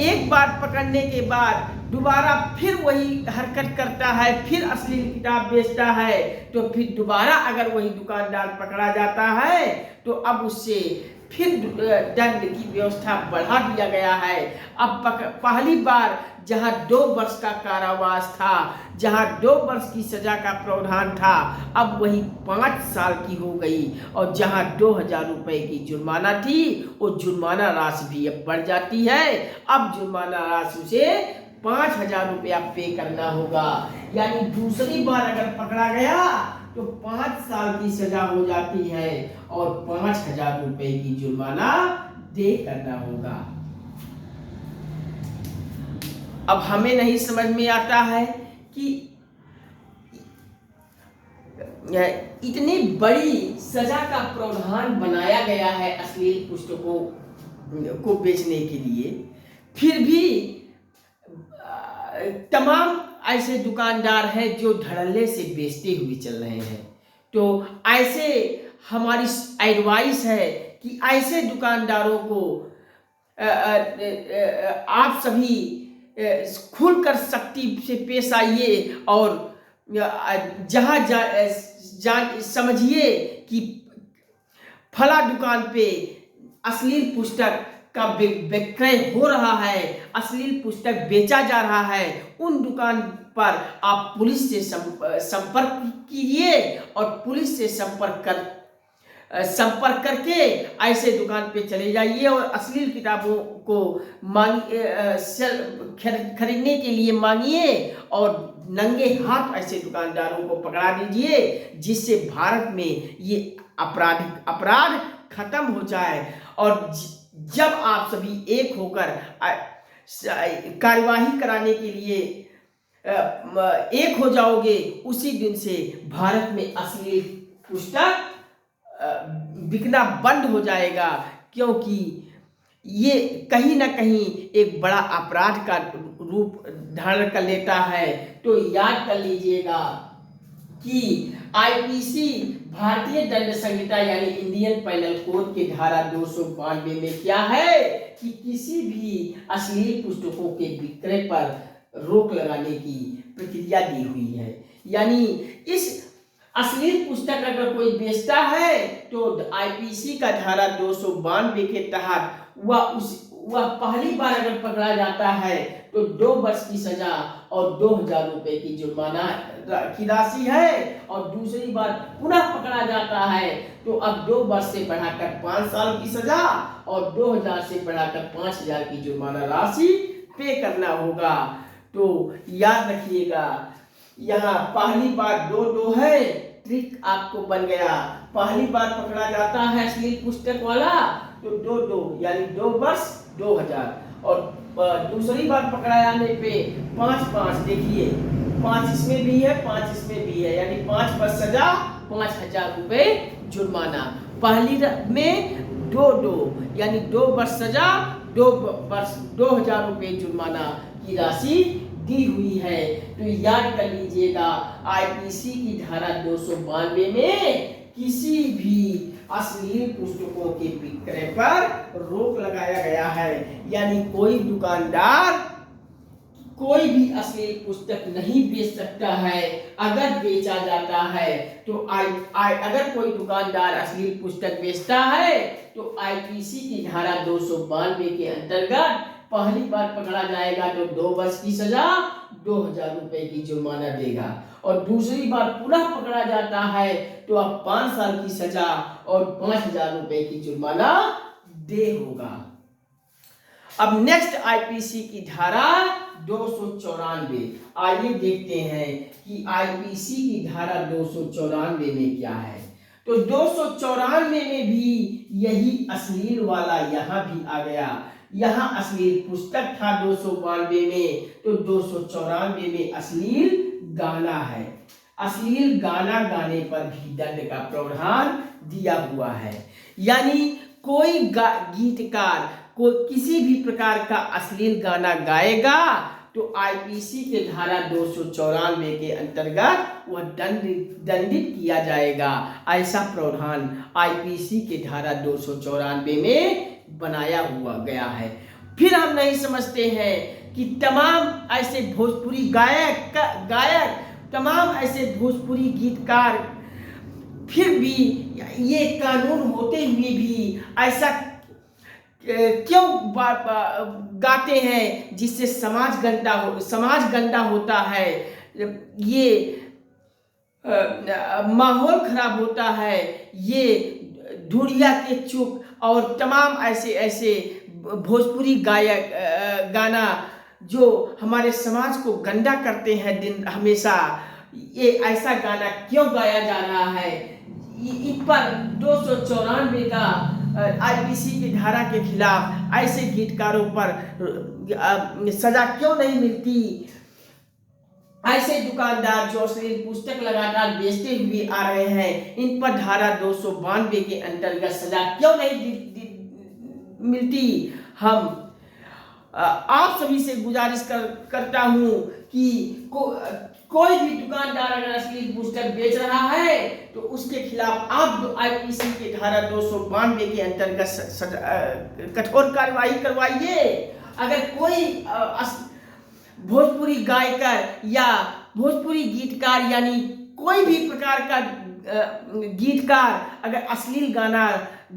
Speaker 1: एक बार पकड़ने के बाद दोबारा फिर वही हरकत करता है, फिर अश्लील किताब बेचता है, तो फिर दोबारा अगर वही दुकानदार पकड़ा जाता है तो अब उससे फिर दंड की व्यवस्था बढ़ा दिया गया है। अब पहली बार जहां 2 वर्ष का कारावास था, जहां 2 वर्ष की सजा का प्रावधान था, अब वही 5 साल की हो गई। और जहां 2000 रुपये की जुर्माना थी, वो जुर्माना राशि भी अब बढ़ जाती है। अब जुर्माना राशि से 5000 रुपया पे करना होगा। यानी दूसरी बार अगर पकड़ा गया तो 5 साल की सजा हो जाती है और 5000 रुपये की जुर्माना दे करना होगा। अब हमें नहीं समझ में आता है कि इतनी बड़ी सजा का प्रावधान बनाया गया है अश्लील पुस्तकों को बेचने के लिए, फिर भी तमाम ऐसे दुकानदार हैं जो धड़ल्ले से बेचते हुए चल रहे हैं। तो ऐसे हमारी एडवाइस है कि ऐसे दुकानदारों को आप सभी खुलकर सख्ती से पेश आइए और जहाँ समझिए कि फला दुकान पे अश्लील पुस्तक का विक्रय हो रहा है, अश्लील पुस्तक बेचा जा रहा है, उन दुकान पर आप पुलिस से संपर्क कीजिए और पुलिस से संपर्क करके ऐसे दुकान पे चले जाइए और अश्लील किताबों को खरीदने के लिए मांगिए और नंगे हाथ ऐसे दुकानदारों को पकड़ा दीजिए, जिससे भारत में ये अपराध खत्म हो जाए। और जब आप सभी एक होकर कार्यवाही कराने के लिए एक हो जाओगे, उसी दिन से भारत में अश्लील पुस्तक बिकना बंद हो जाएगा, क्योंकि ये कहीं ना कहीं एक बड़ा अपराध का रूप धारण कर लेता है। तो याद कर लीजिएगा कि आईपीसी भारतीय दंड संहिता यानी इंडियन पेनल कोड के धारा 292 में क्या है कि किसी भी अश्लील पुस्तकों के विक्रय पर रोक लगाने की प्रक्रिया दी हुई है। यानी इस अश्लील पुस्तक अगर कोई बेचता है तो आईपीसी का धारा 292 के तहत वह पहली बार अगर पकड़ा जाता है तो 2 वर्ष की सजा और 2000 रुपए की जुर्माना की राशि है, और दूसरी बार पुनः पकड़ा जाता है तो अब 2 वर्ष से बढ़ाकर 5 साल की सजा और 2000 से बढ़ाकर 5000 की जुर्माना राशि पे करना होगा। तो याद रखिएगा, यहाँ पहली बार 2 है, ट्रिक आपको बन गया। पहली बार पकड़ा जाता है अश्लील पुस्तक वाला तो 2 यानी 2 वर्ष 2000, और दूसरी बार पकड़ा जाने पे 5 देखिए 5 इसमें भी है 5 इसमें भी है, यानी 5 वर्ष सजा 5000 रुपए जुर्माना। पहली में 2 यानी 2 वर्ष सजा 2 वर्ष 2000 रुपए जुर्माना की राशि दी हुई है। तो याद कर लीजिएगा, आईपीसी की धारा 292 में किसी भी अश्लील पुस्तकों के विक्रय पर रोक लगाया गया है। यानी कोई दुकानदार कोई भी अश्लील पुस्तक नहीं बेच सकता है। अगर बेचा जाता है तो अगर कोई दुकानदार अश्लील पुस्तक बेचता है तो आईपीसी की धारा 292 के अंतर्गत पहली बार पकड़ा जाएगा तो 2 वर्ष की सजा 2000 रुपए की जुर्माना देगा, और दूसरी बार पुनः पकड़ा जाता है तो अब 5 साल की सजा और 5000 रुपए की जुर्माना दे होगा। अब नेक्स्ट आईपीसी की धारा 294, आइए देखते हैं कि आईपीसी की धारा 294 में क्या है। तो 294 में भी यही अश्लील वाला यहाँ भी आ गया। यहाँ अश्लील पुस्तक था 292 में, तो 294 में अश्लील गाना है। अश्लील गाना गाने पर भी दंड का प्रावधान दिया हुआ है। यानी कोई गीतकार किसी भी प्रकार का अश्लील गाना गाएगा तो आईपीसी के धारा 294 के अंतर्गत वह दंडित किया जाएगा। ऐसा प्रावधान आईपीसी के धारा 294 में बनाया हुआ गया है। फिर हम नहीं समझते हैं कि तमाम ऐसे भोजपुरी गायक तमाम ऐसे भोजपुरी गीतकार फिर भी ये कानून होते हुए भी ऐसा क्यों गाते हैं जिससे समाज गंदा होता है, ये माहौल खराब होता है। ये ढूढ़िया के चुप और तमाम ऐसे भोजपुरी गाना जो हमारे समाज को गंदा करते हैं दिन हमेशा, ये ऐसा गाना क्यों गाया जा रहा है? इन पर 294 का आईपीसी की धारा के खिलाफ ऐसे गीतकारों पर सजा क्यों नहीं मिलती? ऐसे दुकानदार जो अश्लील पुस्तक लगातार बेचते हुए आ रहे हैं, इन पर धारा 292 के अंतर्गत सजा क्यों नहीं मिलती? हम आप सभी से गुजारिश करता हूं कि कोई भी दुकानदार अगर अश्लील पुस्तक बेच रहा है तो उसके खिलाफ आप आईपीसी के धारा 292 के अंतर्गत कठोर कार्रवाई करवाइए। अगर कोई भोजपुरी गायकर या भोजपुरी गीतकार यानी कोई भी प्रकार का गीतकार अगर अश्लील गाना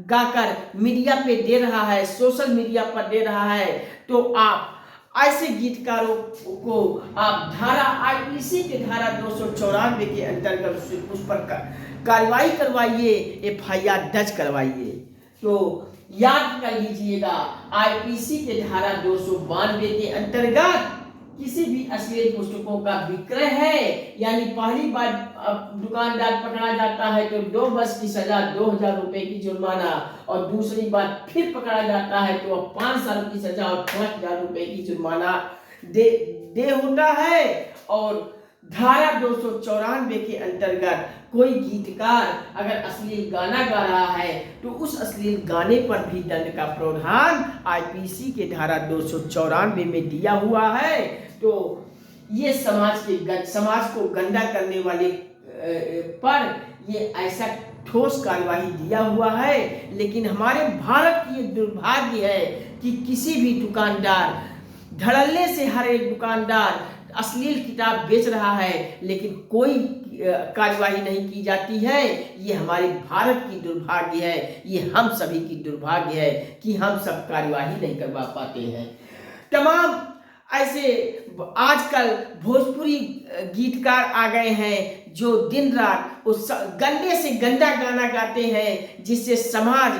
Speaker 1: गाकर मीडिया पे दे रहा है, सोशल मीडिया पर दे रहा है, तो आप ऐसे गीतकारों को आप धारा आईपीसी के धारा 294 के अंतर्गत उस पर कार्रवाई करवाइए, एफआईआर दर्ज करवाइए। तो याद कर लीजिएगा, आईपीसी के धारा 292 के अंतर्गत किसी भी अश्लील पुस्तकों का विक्रय है, यानी पहली बार दुकानदार पकड़ा जाता है तो 2 वर्ष की सजा 2000 रुपए की जुर्माना, और दूसरी बार फिर पकड़ा जाता है तो 5 साल की सजा और 5000 रुपए की जुर्माना दे होता है। और धारा 294 के अंतर्गत कोई गीतकार अगर अश्लील गाना गा रहा है तो उस अश्लील गाने पर भी दंड का प्रावधान आईपीसी के धारा 294 में दिया हुआ है। तो ये समाज को गंदा करने वाले पर ये ऐसा ठोस कार्यवाही दिया हुआ है। लेकिन हमारे भारत की ये दुर्भाग्य है कि किसी भी दुकानदार, धड़ल्ले से हर एक दुकानदार अश्लील किताब बेच रहा है, लेकिन कोई कार्यवाही नहीं की जाती है। ये हमारे भारत की दुर्भाग्य है, ये हम सभी की दुर्भाग्य है कि हम सब कार्यवाही नहीं करवा पाते हैं। तमाम ऐसे आजकल भोजपुरी गीतकार आ गए हैं जो दिन रात उस गंदे से गंदा गाना गाते हैं, जिससे समाज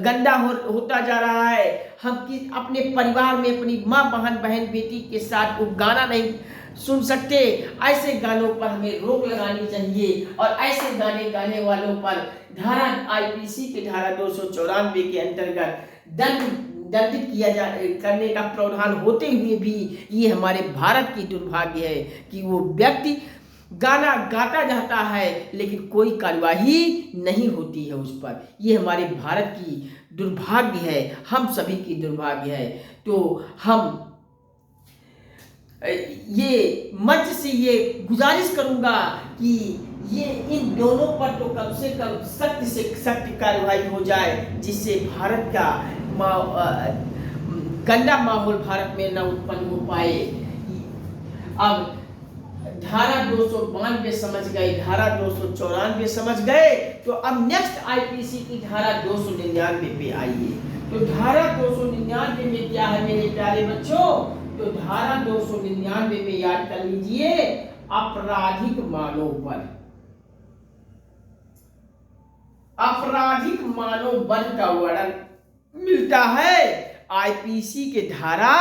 Speaker 1: गंदा होता जा रहा है। हम अपने परिवार में अपनी माँ, बहन, बेटी के साथ वो गाना नहीं सुन सकते। ऐसे गानों पर हमें रोक लगानी चाहिए और ऐसे गाने गाने वालों पर धारा आईपीसी के धारा 294 के अंतर्गत दंडित करने का प्रावधान होते हुए भी ये हमारे भारत की दुर्भाग्य है कि वो व्यक्ति गाना गाता जाता है लेकिन कोई कार्यवाही नहीं होती है उस पर। ये हमारे भारत की दुर्भाग्य है, हम सभी की दुर्भाग्य है। तो हम ये मंच से ये गुजारिश करूंगा कि ये इन दोनों पर तो कम से कम सख्त से सख्त कार्रवाई हो जाए, जिससे भारत का गंदा माहौल भारत में न उत्पन्न हो पाए। अब धारा 292 समझ गए, धारा 294 समझ गए, तो अब नेक्स्ट आईपीसी की धारा 299 पे आइए। तो धारा 299 में क्या है मेरे प्यारे बच्चों? तो धारा 299 में याद कर लीजिए, आपराधिक मानव बल। आपराधिक मानव बल का वर्णन मिलता है आईपीसी के धारा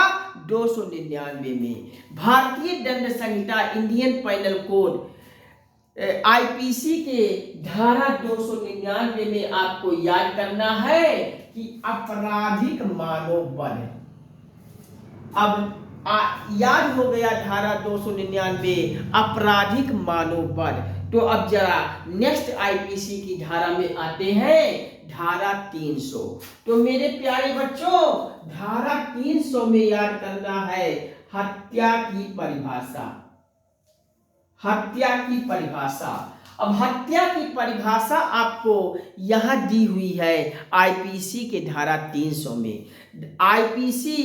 Speaker 1: 299 में। भारतीय दंड संहिता इंडियन पैनल कोड आईपीसी के धारा 299 में आपको याद करना है कि आपराधिक मानव बल। अब याद हो गया धारा 299 आपराधिक मानव बल। तो अब जरा नेक्स्ट आईपीसी की धारा में आते हैं, धारा 300। तो मेरे प्यारे बच्चों, धारा 300 में याद करना है हत्या की परिभाषा। हत्या की परिभाषा। अब हत्या की परिभाषा आपको यहां दी हुई है आईपीसी के धारा 300 में। आईपीसी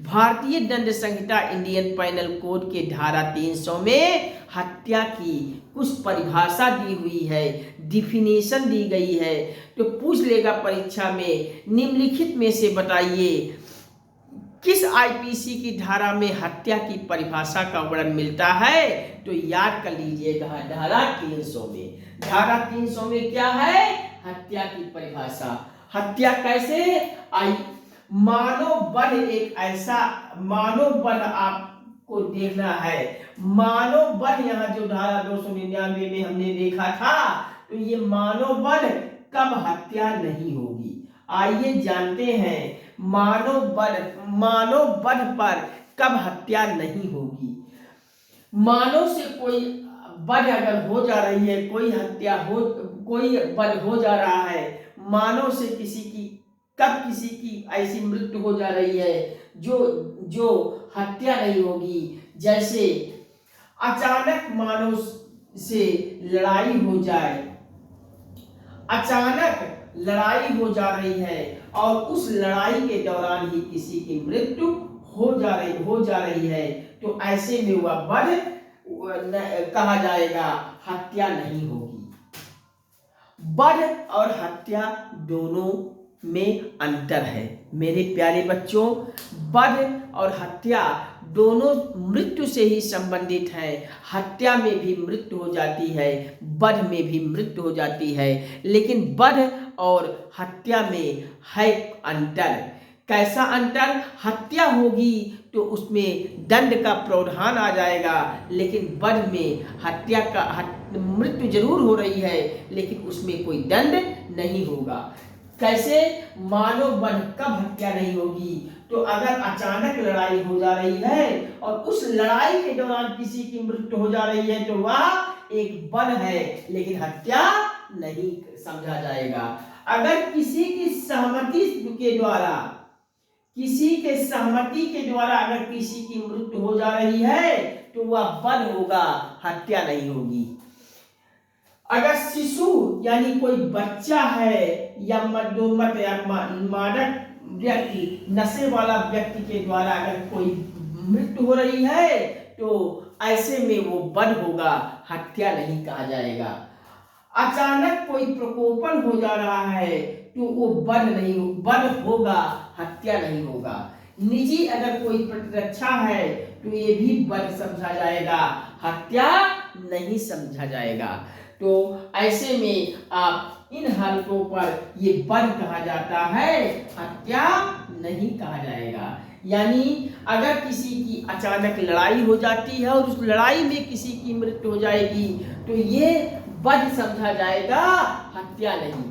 Speaker 1: भारतीय दंड संहिता इंडियन पैनल कोड के धारा 300 में हत्या की कुछ परिभाषा दी हुई है, डिफिनेशन दी गई है। तो पूछ लेगा परीक्षा में, निम्नलिखित में से बताइए किस आईपीसी की धारा में हत्या की परिभाषा का वर्णन मिलता है? तो याद कर लीजिएगा धारा 300 में। धारा 300 में क्या है? हत्या की परिभाषा। हत्या कैसे? मानव बल एक ऐसा मानव बल आपको देखना है। मानव बल यहाँ जो धारा 299 में हमने देखा था, तो ये मानव बल कब हत्या नहीं होगी। आइए जानते हैं मानव बल पर कब हत्या नहीं होगी। मानव से कोई बल अगर हो जा रही है, कोई बल हो जा रहा है, मानव से कब किसी की ऐसी मृत्यु हो जा रही है जो हत्या नहीं होगी। जैसे अचानक मानव से लड़ाई हो जाए, अचानक लड़ाई हो जा रही है और उस लड़ाई के दौरान ही किसी की मृत्यु हो जा रही है, तो ऐसे में वह बल कहा जाएगा, हत्या नहीं होगी। बल और हत्या दोनों में अंतर है मेरे प्यारे बच्चों। बल और हत्या दोनों मृत्यु से ही संबंधित है। हत्या में भी मृत्यु हो जाती है, वध में भी मृत्यु हो जाती है, लेकिन वध और हत्या में है अंतर। कैसा अंतर? हत्या होगी तो उसमें दंड का प्रावधान आ जाएगा, लेकिन वध में मृत्यु जरूर हो रही है लेकिन उसमें कोई दंड नहीं होगा। कैसे? मानव वध कब हत्या नहीं होगी? तो अगर अचानक लड़ाई हो जा रही है और उस लड़ाई के दौरान किसी की मृत्यु हो जा रही है तो वह एक वध है, लेकिन हत्या नहीं समझा जाएगा। अगर किसी की सहमति के द्वारा अगर किसी की मृत्यु हो जा रही है तो वह वध होगा, हत्या नहीं होगी। अगर शिशु यानी कोई बच्चा है या मद्योमत या मादक व्यक्ति, नशे वाला व्यक्ति के द्वारा अगर कोई मृत्यु हो रही है तो ऐसे में वो वध होगा, हत्या नहीं कहा जाएगा। अचानक कोई प्रकोपन हो जा रहा है तो वो वध होगा, हत्या नहीं होगा। निजी अगर कोई प्रतिरक्षा है तो ये भी वध समझा जाएगा, हत्या नहीं समझा जाएगा। तो ऐसे में आप इन हालतों पर ये वध कहा जाता है, हत्या नहीं कहा जाएगा। यानी अगर किसी की अचानक लड़ाई हो जाती है और उस लड़ाई में किसी की मृत्यु हो जाएगी तो ये वध समझा जाएगा, हत्या नहीं।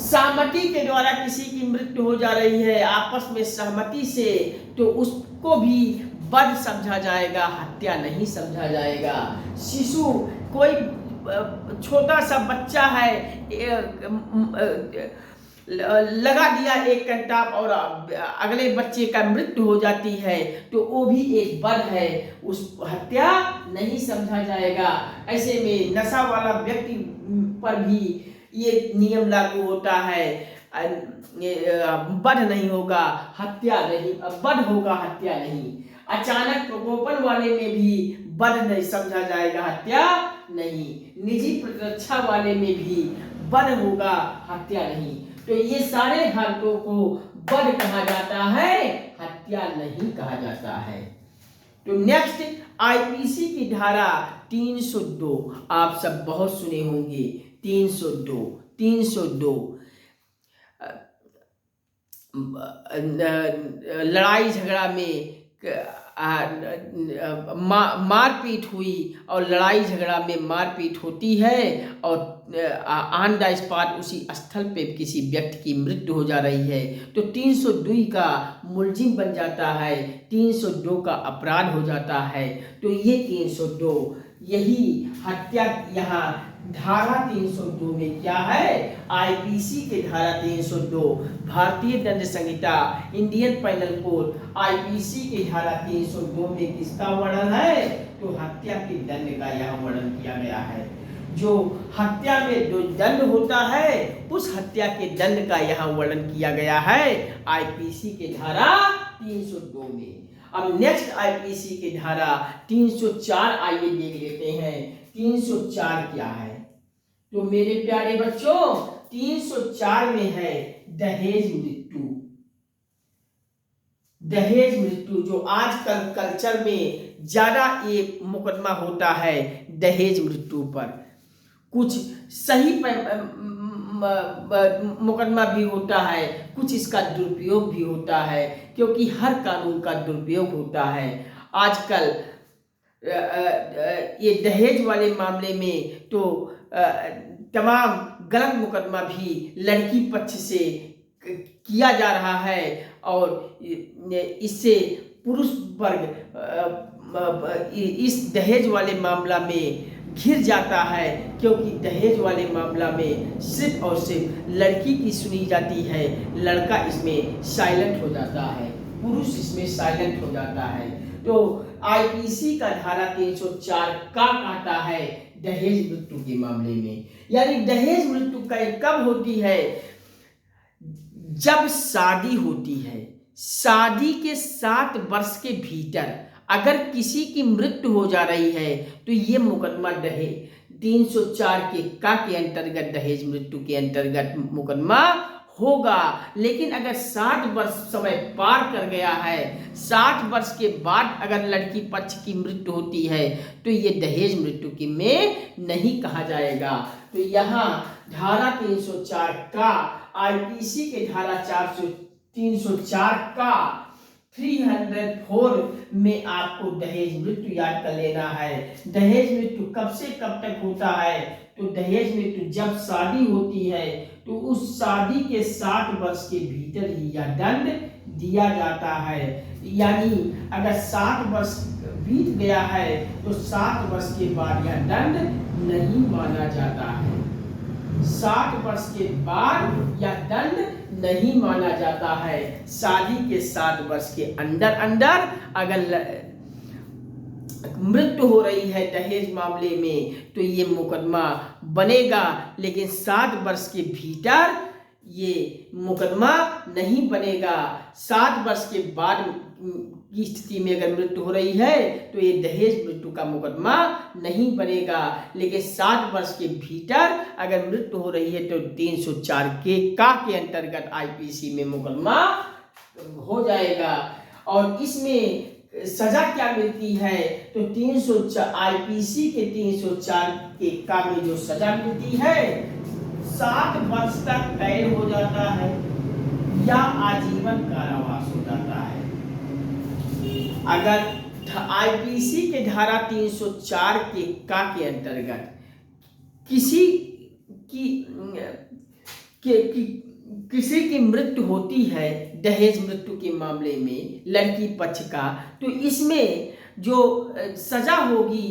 Speaker 1: सहमति के द्वारा किसी की मृत्यु हो जा रही है आपस में सहमति से, तो उसको भी वध समझा जाएगा, हत्या नहीं समझा जाएगा। शिशु कोई छोटा सा बच्चा है, लगा दिया एक कंटाप और अगले बच्चे का मृत्यु हो जाती है तो वो भी एक वध है, उस हत्या नहीं समझा जाएगा। ऐसे में नशा वाला व्यक्ति पर भी ये नियम लागू होता है, वध नहीं होगा, हत्या नहीं, वध होगा, हत्या नहीं। अचानक प्रकोपन वाले में भी वध नहीं समझा जाएगा, हत्या नहीं। निजी प्रतिरक्षा वाले में भी वध होगा, हत्या नहीं। तो ये सारे हालतों को वध कहा जाता है, हत्या नहीं कहा जाता है। तो नेक्स्ट आईपीसी की धारा 302 आप सब बहुत सुने होंगे। 302 लड़ाई झगड़ा में मारपीट हुई और लड़ाई झगड़ा में मारपीट होती है और ऑन द स्पॉट उसी स्थल पे किसी व्यक्ति की मृत्यु हो जा रही है तो 302 का मुलजिम बन जाता है, 302 का अपराध हो जाता है। तो ये 302 यही हत्या यहाँ धारा 302 में क्या है, आईपीसी के धारा 302 भारतीय दंड संहिता इंडियन पैनल कोड आईपीसी के धारा 302 में किसका वर्णन है, तो हत्या के दंड का यहाँ वर्णन किया गया है। जो हत्या में जो दंड होता है उस हत्या के दंड का यहाँ वर्णन किया गया है आईपीसी के धारा 302 में। अब नेक्स्ट आईपीसी के धारा 304 आइए देख लेते हैं। 304 क्या है, तो मेरे प्यारे बच्चों 304 में है दहेज मृत्यु। दहेज मृत्यु जो आजकल कल्चर में ज्यादा ये मुकदमा होता है दहेज मृत्यु पर। कुछ सही मुकदमा भी होता है, कुछ इसका दुरुपयोग भी होता है, क्योंकि हर कानून का दुरुपयोग होता है। आजकल ये दहेज वाले मामले में तो तमाम गलत मुकदमा भी लड़की पक्ष से किया जा रहा है और इससे पुरुष वर्ग इस दहेज वाले मामला में घिर जाता है, क्योंकि दहेज वाले मामला में सिर्फ और सिर्फ लड़की की सुनी जाती है, लड़का इसमें साइलेंट हो जाता है, पुरुष इसमें साइलेंट हो जाता है। तो आईपीसी का धारा 304 का कहता है दहेज मृत्यु के मामले में, यानी दहेज मृत्यु कब होती है, जब शादी होती है, शादी के 7 वर्ष के भीतर अगर किसी की मृत्यु हो जा रही है तो ये मुकदमा दहेज 304 के अंतर्गत दहेज मृत्यु के अंतर्गत मुकदमा होगा। लेकिन अगर 60 वर्ष समय पार कर गया है, 60 वर्ष के बाद अगर लड़की पक्ष की मृत्यु होती है तो ये दहेज मृत्यु की में नहीं कहा जाएगा। तो यहाँ धारा 304 का आईपीसी के धारा 304 का 304 में आपको दहेज मृत्यु याद कर लेना है। दहेज मृत्यु कब से कब तक होता है? तो दहेज मृत्यु जब शादी होती है तो उस शादी के 60 वर्ष के भीतर ही यह दंड दिया जाता है। यानी अगर 60 वर्ष बीत गया है तो 60 वर्ष के बाद यह दंड नहीं माना जाता है। 60 वर्ष के बाद यह दंड नहीं माना जाता है। शादी के 60 वर्ष के अंदर अंदर अगर मृत्यु हो रही है दहेज मामले में तो ये मुकदमा बनेगा, लेकिन 60 वर्ष के भीतर ये मुकदमा नहीं बनेगा। 60 वर्ष के बाद की स्थिति में अगर मृत्यु हो रही है तो ये दहेज मृत्यु का मुकदमा नहीं बनेगा, लेकिन 60 वर्ष के भीतर अगर मृत्यु हो रही है तो 304 के अंतर्गत आईपीसी में मुकदमा हो जाएगा। और इसमें सजा क्या मिलती है? तो 304 आईपीसी के 304 के का में जो सजा मिलती है 60 वर्ष तक कैद हो जाता है या आजीवन कारावास हो जाता है। अगर आईपीसी के धारा 304 के अंतर्गत किसी की मृत्यु होती है दहेज मृत्यु के मामले में लड़की पक्ष का, तो इसमें जो सजा होगी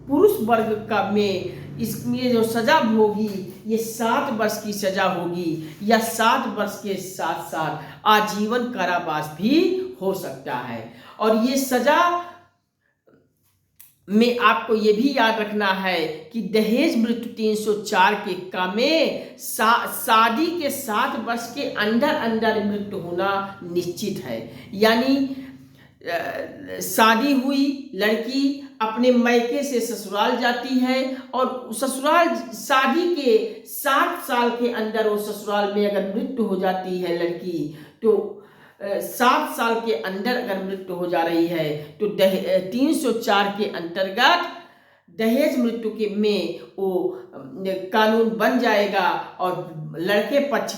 Speaker 1: पुरुष वर्ग का में इसमें जो सजा होगी ये 60 वर्ष की सजा होगी या 60 वर्ष के साथ साथ आजीवन कारावास भी हो सकता है। और ये सजा में आपको ये भी याद रखना है कि दहेज मृत्यु 304 के का में शादी के 60 वर्ष के अंदर अंदर मृत्यु होना निश्चित है। यानी शादी हुई, लड़की अपने मायके से ससुराल जाती है और ससुराल शादी के 7 साल के अंदर वो ससुराल में अगर मृत्यु हो जाती है लड़की तो 7 साल के अंदर अगर मृत्यु हो जा रही है तो 304 के अंतर्गत दहेज मृत्यु के में वो कानून बन जाएगा और लड़के पक्ष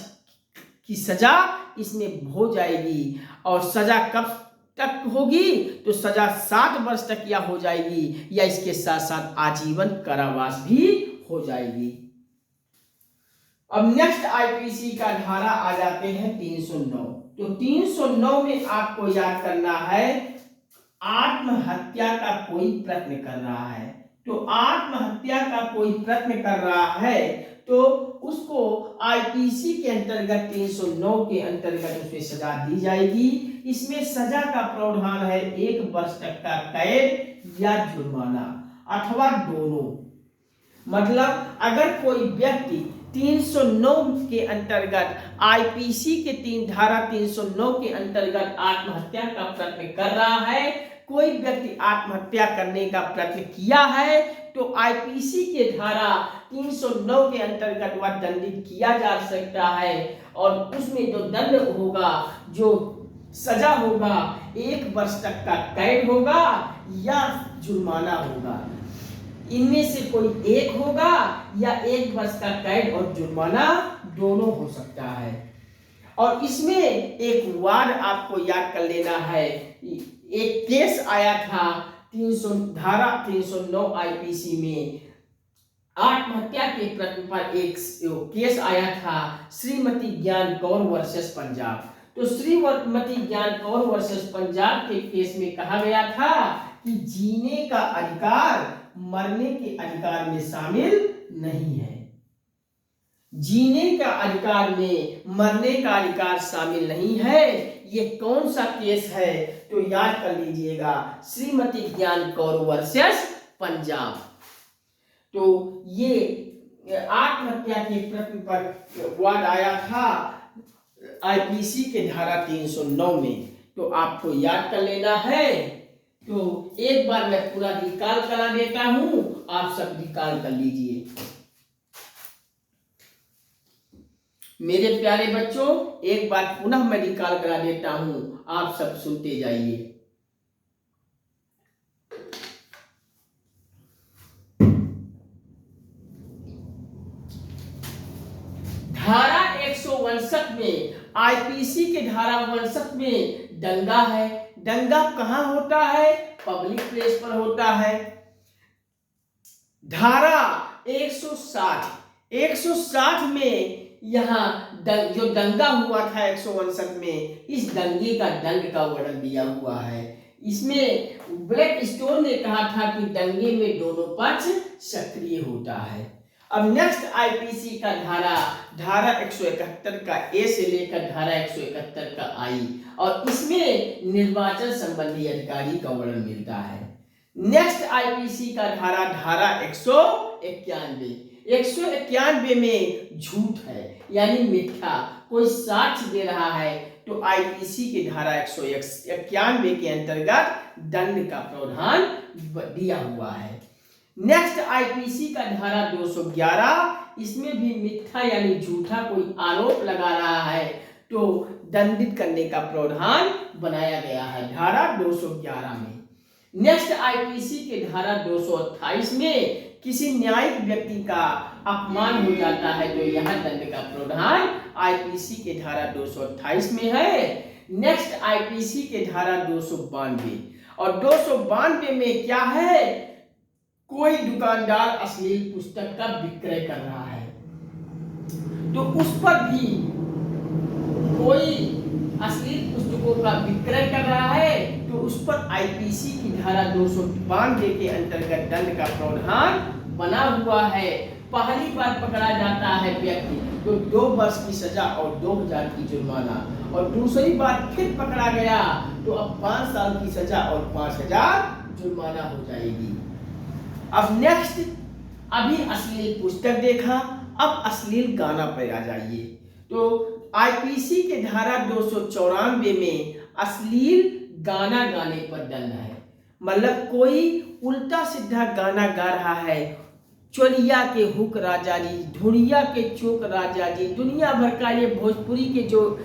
Speaker 1: की सजा इसमें हो जाएगी। और सजा कब तक होगी? तो सजा 7 वर्ष तक या हो जाएगी या इसके साथ साथ आजीवन कारावास भी हो जाएगी। अब नेक्स्ट आईपीसी का धारा आ जाते हैं 309। तो 309 में आपको याद करना है आत्महत्या का कोई प्रयत्न कर रहा है। तो आत्महत्या का कोई प्रयत्न कर रहा है तो उसको आईपीसी के अंतर्गत 309 के अंतर्गत उसमें सजा दी जाएगी। इसमें सजा का प्रावधान है 1 वर्ष तक का कैद या जुर्माना अथवा दोनों। मतलब अगर कोई व्यक्ति 309 के अंतर्गत आईपीसी के धारा 309 के अंतर्गत आत्महत्या का प्रयत्न कर रहा है, कोई व्यक्ति आत्महत्या करने का प्रयत्न किया है तो आईपीसी के धारा 309 के अंतर्गत वह दंडित किया जा सकता है। और उसमें जो दंड होगा, जो सजा होगा, 1 वर्ष तक का कैद होगा या जुर्माना होगा। इनमें से कोई एक होगा या 1 वर्ष का कैद और जुर्माना दोनों हो सकता है। और इसमें एक वार्ड आपको याद कर लेना है। एक केस आया था धारा 309 आईपीसी में आत्महत्या के प्रयत्न पर एक केस आया था श्रीमती ज्ञान कौर वर्सेस पंजाब। तो श्रीमती ज्ञान कौर वर्सेस पंजाब के केस में कहा गया था कि जीने का अधिकार मरने के अधिकार में शामिल नहीं है। जीने का अधिकार में मरने का अधिकार शामिल नहीं है। ये कौन सा केस है? तो याद कर लीजिएगा, श्रीमती ज्ञान कौर वर्सेस पंजाब। तो ये आत्महत्या के प्रयत्न पर वाद आया था आईपीसी के धारा 309 में। तो आपको याद कर लेना है। तो एक बार मैं पूरा रिकॉल करा देता हूं, आप सब रिकॉल कर लीजिए। मेरे प्यारे बच्चों, एक बार पुनः मैं रिकॉल करा देता हूं, आप सब सुनते जाइए। धारा 159 में आईपीसी के धारा 59 में दंगा है। दंगा कहाँ होता है? पब्लिक प्लेस पर होता है। धारा 160 में यहाँ जो दंगा हुआ था 159 में, इस दंगे का दंड का वर्णन दिया हुआ है। इसमें ब्लैक स्टोन ने कहा था कि दंगे में दोनों पक्ष सक्रिय होता है। अब नेक्स्ट आईपीसी का धारा 171 का ए से लेकर धारा 171 का आई, और इसमें निर्वाचन संबंधी अधिकारी का वर्णन मिलता है। नेक्स्ट आईपीसी का धारा 191 में झूठ है यानी मिथ्या, कोई साक्ष्य दे रहा है तो आईपीसी के धारा 191 के अंतर्गत दंड का प्रावधान दिया हुआ है। नेक्स्ट आईपीसी का धारा 211, इसमें भी मिथ्या यानी झूठा कोई आरोप लगा रहा है तो दंडित करने का प्रावधान बनाया गया है धारा 211 में। नेक्स्ट आईपीसी के धारा 228 में किसी न्यायिक व्यक्ति का अपमान हो जाता है तो यह दंड का प्रावधान आईपीसी के धारा 228 में है। नेक्स्ट आईपीसी के धारा 292, और 292 में क्या है? कोई दुकानदार अश्लील पुस्तक का विक्रय कर रहा है तो उस पर भी, कोई अश्लील पुस्तकों का विक्रय कर रहा है तो उस पर आईपीसी की धारा 292 के अंतर्गत दंड का प्रावधान बना हुआ है। पहली बार पकड़ा जाता है व्यक्ति तो 2 वर्ष की सजा और 2000 की जुर्माना, और दूसरी बार फिर पकड़ा गया तो अब 5 साल की सजा और 5000 जुर्माना हो जाएगी। अब नेक्स्ट, अभी अश्लील पुस्तक देखा, अब अश्लील गाना पर आ जाइए। तो आईपीसी के धारा 294 में अश्लील गाना गाने पर दंड है। मतलब कोई उल्टा सीधा गाना गा रहा है, चोलिया के हुक राजा जी, धुनिया के चौक राजा जी, दुनिया भर का ये भोजपुरी के जो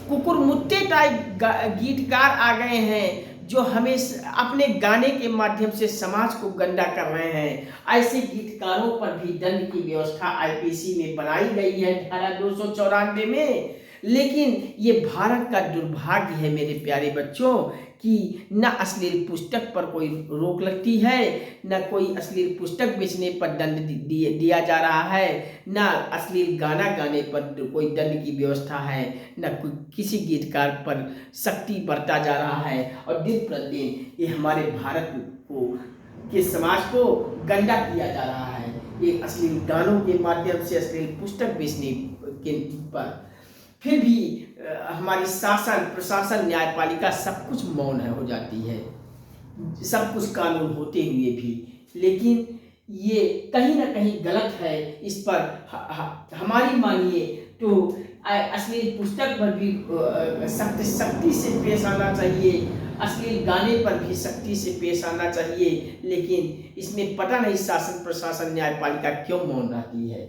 Speaker 1: कुकुरमुत्ते टाइप गीतकार आ गए हैं जो हमें अपने गाने के माध्यम से समाज को गंदा कर रहे हैं, ऐसे गीतकारों पर भी दंड की व्यवस्था आईपीसी में बनाई गई है धारा 294 में। लेकिन ये भारत का दुर्भाग्य है मेरे प्यारे बच्चों कि न अश्लील पुस्तक पर कोई रोक लगती है, न कोई अश्लील पुस्तक बेचने पर दंड दिया जा रहा है, न अश्लील गाना गाने पर कोई दंड की व्यवस्था है, न किसी गीतकार पर सख्ती बरता जा रहा है। और दिन प्रतिदिन ये हमारे भारत के समाज को गंदा किया जा रहा है ये अश्लील गानों के माध्यम से, अश्लील पुस्तक बेचने के पर। फिर भी हमारी शासन, प्रशासन, न्यायपालिका सब कुछ मौन हो जाती है, सब कुछ कानून होते हुए भी। लेकिन ये कहीं ना कहीं गलत है। इस पर हमारी मानिए तो अश्लील पुस्तक पर भी सख्ती से पेश आना चाहिए, अश्लील गाने पर भी सख्ती से पेश आना चाहिए। लेकिन इसमें पता नहीं शासन, प्रशासन, न्यायपालिका क्यों मौन रहती है।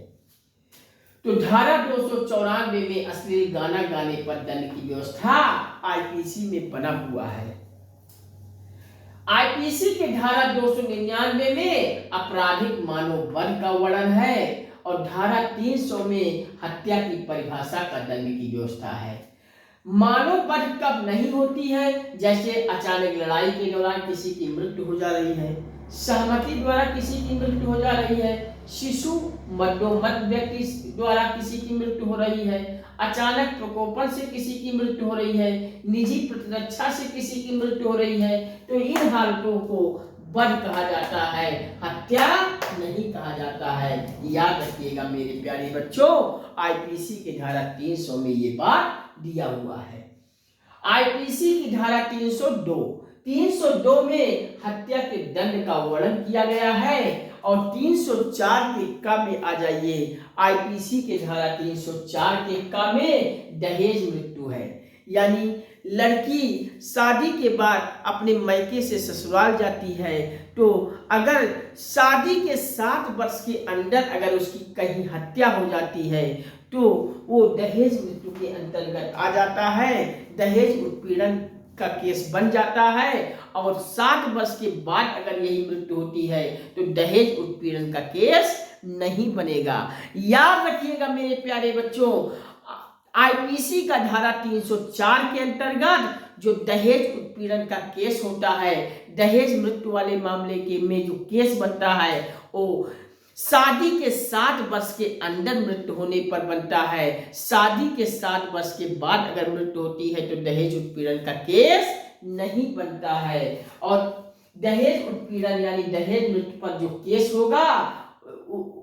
Speaker 1: तो धारा 294 में अश्लील गाना गाने पर दंड की व्यवस्था आईपीसी में बना हुआ है। आईपीसी के धारा 299 में आपराधिक मानव वध का वर्णन है, और धारा 300 में हत्या की परिभाषा का दंड की व्यवस्था है। मानव वध कब नहीं होती है? जैसे अचानक लड़ाई के दौरान किसी की मृत्यु हो जा रही है, सहमति द्वारा किसी की मृत्यु हो जा रही है, शिशु मध्यमत व्यक्ति द्वारा किसी की मृत्यु हो रही है, अचानक प्रकोपन से किसी की मृत्यु हो रही है, निजी प्रतिरक्षा से किसी की मृत्यु हो रही है, तो इन हालतों को वध कहा जाता है, हत्या नहीं कहा जाता है। याद रखिएगा मेरे प्यारे बच्चों, आईपीसी के धारा 300 में ये बात दिया हुआ है। आईपीसी की धारा 302 में हत्या के दंड का वर्णन किया गया है, और 304 के क में आ जाइए। आईपीसी के धारा 304 के क में दहेज मृत्यु है, यानी लड़की शादी के बाद अपने मायके से ससुराल जाती है तो अगर शादी के 7 वर्ष के अंदर अगर उसकी कहीं हत्या हो जाती है तो वो दहेज मृत्यु के अंतर्गत आ जाता है, दहेज उत्पीड़न का केस बन जाता है। और 7 वर्ष के बाद अगर यही मृत्यु होती है तो दहेज उत्पीड़न का केस नहीं बनेगा। याद रखिएगा मेरे प्यारे बच्चों, आईपीसी का धारा 304 के अंतर्गत जो दहेज उत्पीड़न का केस होता है, दहेज मृत्यु वाले मामले के में जो केस बनता है वो शादी के 7 वर्ष के अंदर मृत्यु होने पर बनता है। शादी के 7 वर्ष के बाद अगर मृत्यु होती है तो दहेज उत्पीड़न का केस नहीं बनता है। और दहेज उत्पीड़न यानी दहेज मृत्यु पर जो केस होगा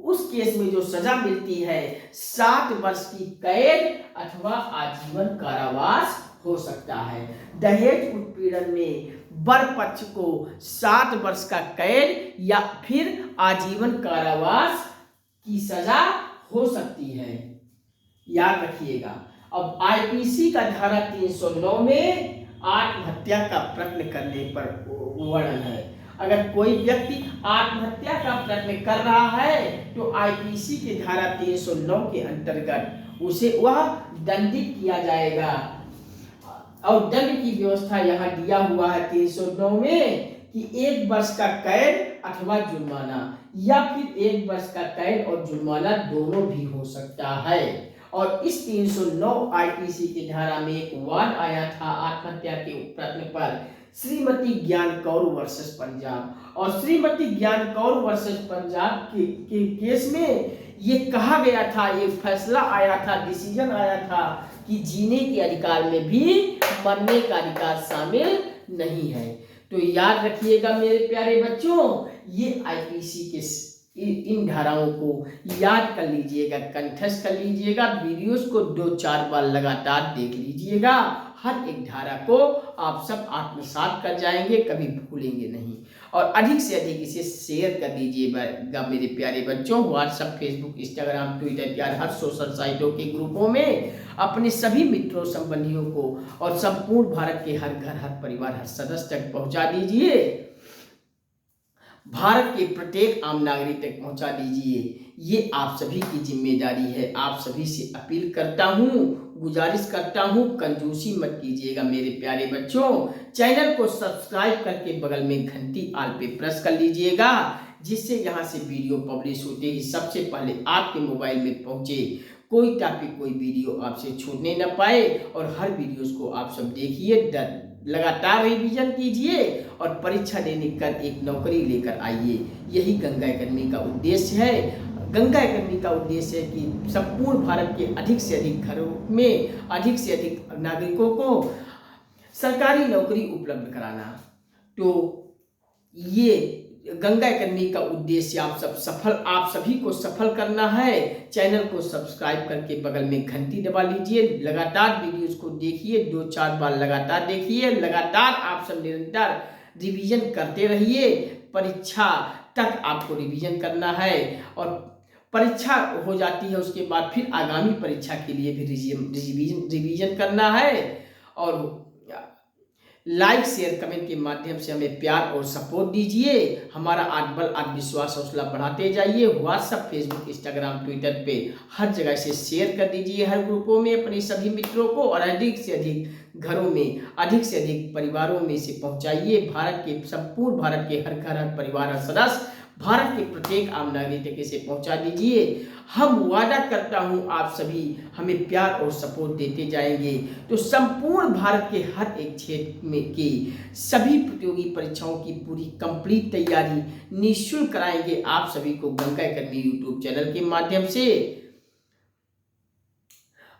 Speaker 1: उस केस में जो सजा मिलती है 7 वर्ष की कैद अथवा आजीवन कारावास हो सकता है। दहेज उत्पीड़न में वर पक्ष को 7 वर्ष का कैद या फिर आजीवन कारावास की सजा हो सकती है, याद रखिएगा। अब आईपीसी का धारा 309 में आत्महत्या का प्रयत्न करने पर वर्णन है। अगर कोई व्यक्ति आत्महत्या का प्रयत्न कर रहा है तो आईपीसी के धारा 309 के अंतर्गत उसे वह दंडित किया जाएगा। और दंड की व्यवस्था यहाँ दिया हुआ है 309 में कि 1 वर्ष का कैद अथवा जुर्माना, या फिर 1 वर्ष का कैद और जुर्माना दोनों भी हो सकता है। और इस 309 आईपीसी की धारा में एक वाद आया था आत्महत्या के प्रयत्न पर, श्रीमती ज्ञान कौर वर्सेस पंजाब। और श्रीमती ज्ञान कौर वर्सेस पंजाब के केस में ये कहा गया था, ये फैसला आया था, डिसीजन आया था कि जीने के अधिकार में भी मरने का अधिकार शामिल नहीं है। तो याद रखिएगा मेरे प्यारे बच्चों, ये आईपीसी के इन धाराओं को याद कर लीजिएगा, कंठस्थ कर लीजिएगा। वीडियोस को 2-4 बार लगातार देख लीजिएगा। हर एक धारा को आप सब आत्मसात कर जाएंगे, कभी भूलेंगे नहीं। और अधिक से अधिक इसे शेयर कर दीजिएगा मेरे प्यारे बच्चों। व्हाट्सएप, फेसबुक, इंस्टाग्राम, ट्विटर प्यार हर सोशल साइटों के ग्रुपों में अपने सभी मित्रों संबंधियों को और संपूर्ण भारत के हर घर, हर परिवार, हर सदस्य तक पहुंचा दीजिए। भारत के प्रत्येक आम नागरिक तक पहुंचा दीजिए। ये आप सभी की जिम्मेदारी है। आप सभी से अपील करता हूँ, गुजारिश करता हूँ, कंजूसी मत कीजिएगा मेरे प्यारे बच्चों। चैनल को सब्सक्राइब करके बगल में घंटी आल पे प्रेस कर लीजिएगा, जिससे यहाँ से वीडियो पब्लिश होते ही सबसे पहले आपके मोबाइल में पहुँचे। कोई टॉपिक, कोई वीडियो आपसे छूटने न पाए। और हर वीडियोस को आप सब देखिए, लगातार रिवीजन कीजिए और परीक्षा देने कर एक नौकरी लेकर आइए। यही गंगा एकेडमी का उद्देश्य है। गंगा एकेडमी का उद्देश्य है कि संपूर्ण भारत के अधिक से अधिक घरों में अधिक से अधिक नागरिकों को सरकारी नौकरी उपलब्ध कराना। तो ये गंगा एकेडमी का उद्देश्य आप सभी को सफल करना है। चैनल को सब्सक्राइब करके बगल में घंटी दबा लीजिए। लगातार वीडियोस को देखिए, 2-4 बार लगातार देखिए। लगातार आप सब निरंतर रिवीजन करते रहिए। परीक्षा तक आपको रिवीजन करना है और परीक्षा हो जाती है उसके बाद फिर आगामी परीक्षा के लिए भी रिवीजन करना है। और लाइक, शेयर, कमेंट के माध्यम से हमें प्यार और सपोर्ट दीजिए। हमारा आत्मबल, आत्मविश्वास, हौसला बढ़ाते जाइए। व्हाट्सएप, फेसबुक, इंस्टाग्राम, ट्विटर पे हर जगह से शेयर कर दीजिए, हर ग्रुपों में अपने सभी मित्रों को। और अधिक से अधिक घरों में, अधिक से अधिक परिवारों में इसे पहुंचाइए। भारत के संपूर्ण भारत के हर घर, हर परिवार, हर सदस्य, भारत के प्रत्येक आम नागरिक तक इसे पहुंचा दीजिए। हम वादा करता हूं आप सभी हमें प्यार और सपोर्ट देते जाएंगे तो संपूर्ण भारत के हर एक क्षेत्र में की सभी प्रतियोगी परीक्षाओं की पूरी कंप्लीट तैयारी निःशुल्क कराएंगे आप सभी को गंगा एकेडमी यूट्यूब चैनल के माध्यम से,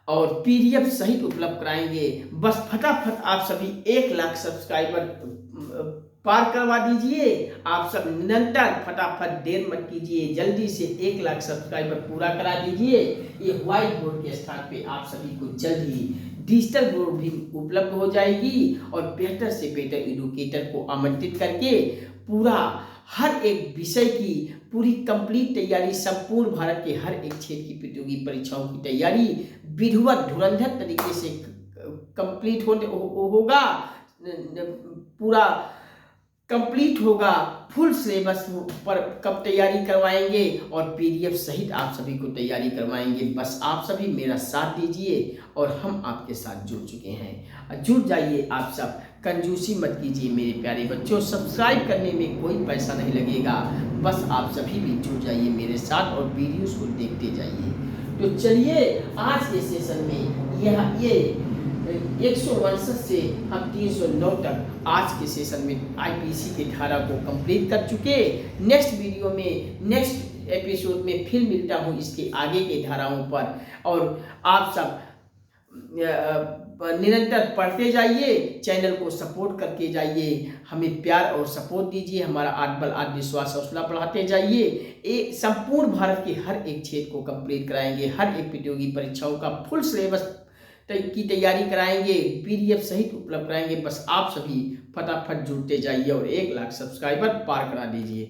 Speaker 1: और पीडीएफ सहित उपलब्ध कराएंगे। बस फटाफट आप सभी 1 लाख सब्सक्राइबर पार करवा दीजिए। आप सब निरंतर फटाफट देर मत कीजिए, जल्दी से 1 लाख सब्सक्राइबर पूरा करा दीजिए। ये व्हाइट बोर्ड के स्थान पे आप सभी को जल्द ही डिजिटल बोर्ड भी उपलब्ध हो जाएगी। और बेहतर से बेहतर एजुकेटर को आमंत्रित करके पूरा हर एक विषय की पूरी कंप्लीट तैयारी, संपूर्ण भारत के हर एक क्षेत्र की प्रतियोगी परीक्षाओं की तैयारी विधिवत धुरंधर तरीके से कंप्लीट होगा, पूरा कंप्लीट होगा। फुल सिलेबस पर कब तैयारी करवाएंगे और पीडीएफ सहित आप सभी को तैयारी करवाएंगे। बस आप सभी मेरा साथ दीजिए और हम आपके साथ जुड़ चुके हैं। जुड़ जाइए आप सब, कंजूसी मत कीजिए मेरे प्यारे बच्चों। सब्सक्राइब करने में कोई पैसा नहीं लगेगा, बस आप सभी भी जुड़ जाइए मेरे साथ और वीडियोस को देखते जाइए। तो चलिए आज के सेशन में यहाँ ये 169 से हम 309 तक आज के सेशन में आईपीसी के धारा को कंप्लीट कर चुके। नेक्स्ट वीडियो में नेक्स्ट एपिसोड में फिर मिलता हूँ इसके आगे के धाराओं पर। और आप सब निरंतर पढ़ते जाइए, चैनल को सपोर्ट करके जाइए, हमें प्यार और सपोर्ट दीजिए, हमारा आत्मबल आत्मविश्वास हौसला बढ़ाते जाइए। एक संपूर्ण भारत के हर एक क्षेत्र को कंप्लीट कराएंगे, हर एक प्रतियोगी परीक्षाओं का फुल सिलेबस की तैयारी कराएंगे, पीडीएफ सहित उपलब्ध कराएंगे। बस आप सभी फटाफट जुड़ते जाइए और 1 लाख सब्सक्राइबर पार करा दीजिए।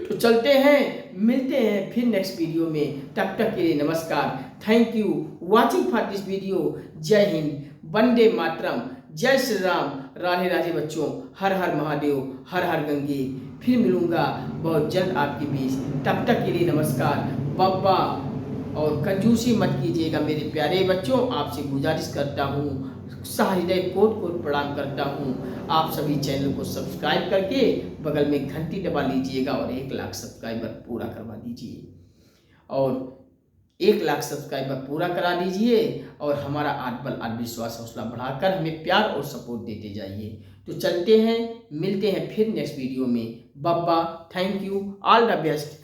Speaker 1: तो चलते हैं, मिलते हैं फिर नेक्स्ट वीडियो में। तब तक के लिए नमस्कार। Thank you watching for this video. जय हिंद, वंदे मातरम, जय श्री राम, राधे राधे बच्चों, हर हर महादेव, हर हर गंगे। फिर मिलूंगा बहुत जल्द आपके बीच। तब तक के लिए नमस्कार। बब्बा और कंजूसी मत कीजिएगा मेरे प्यारे बच्चों, आपसे गुजारिश करता हूँ, सहृदय कोट कोट प्रणाम करता हूँ। आप सभी चैनल को सब्सक्राइब करके बगल में घंटी दबा लीजिएगा और 1 लाख सब्सक्राइबर पूरा करवा दीजिए। और 1 लाख सब्सक्राइबर पूरा करा दीजिए और हमारा आत्मबल आत्मविश्वास हौसला बढ़ाकर हमें प्यार और सपोर्ट देते जाइए। तो चलते हैं, मिलते हैं फिर नेक्स्ट वीडियो में। बब्बा, thank you, all the best.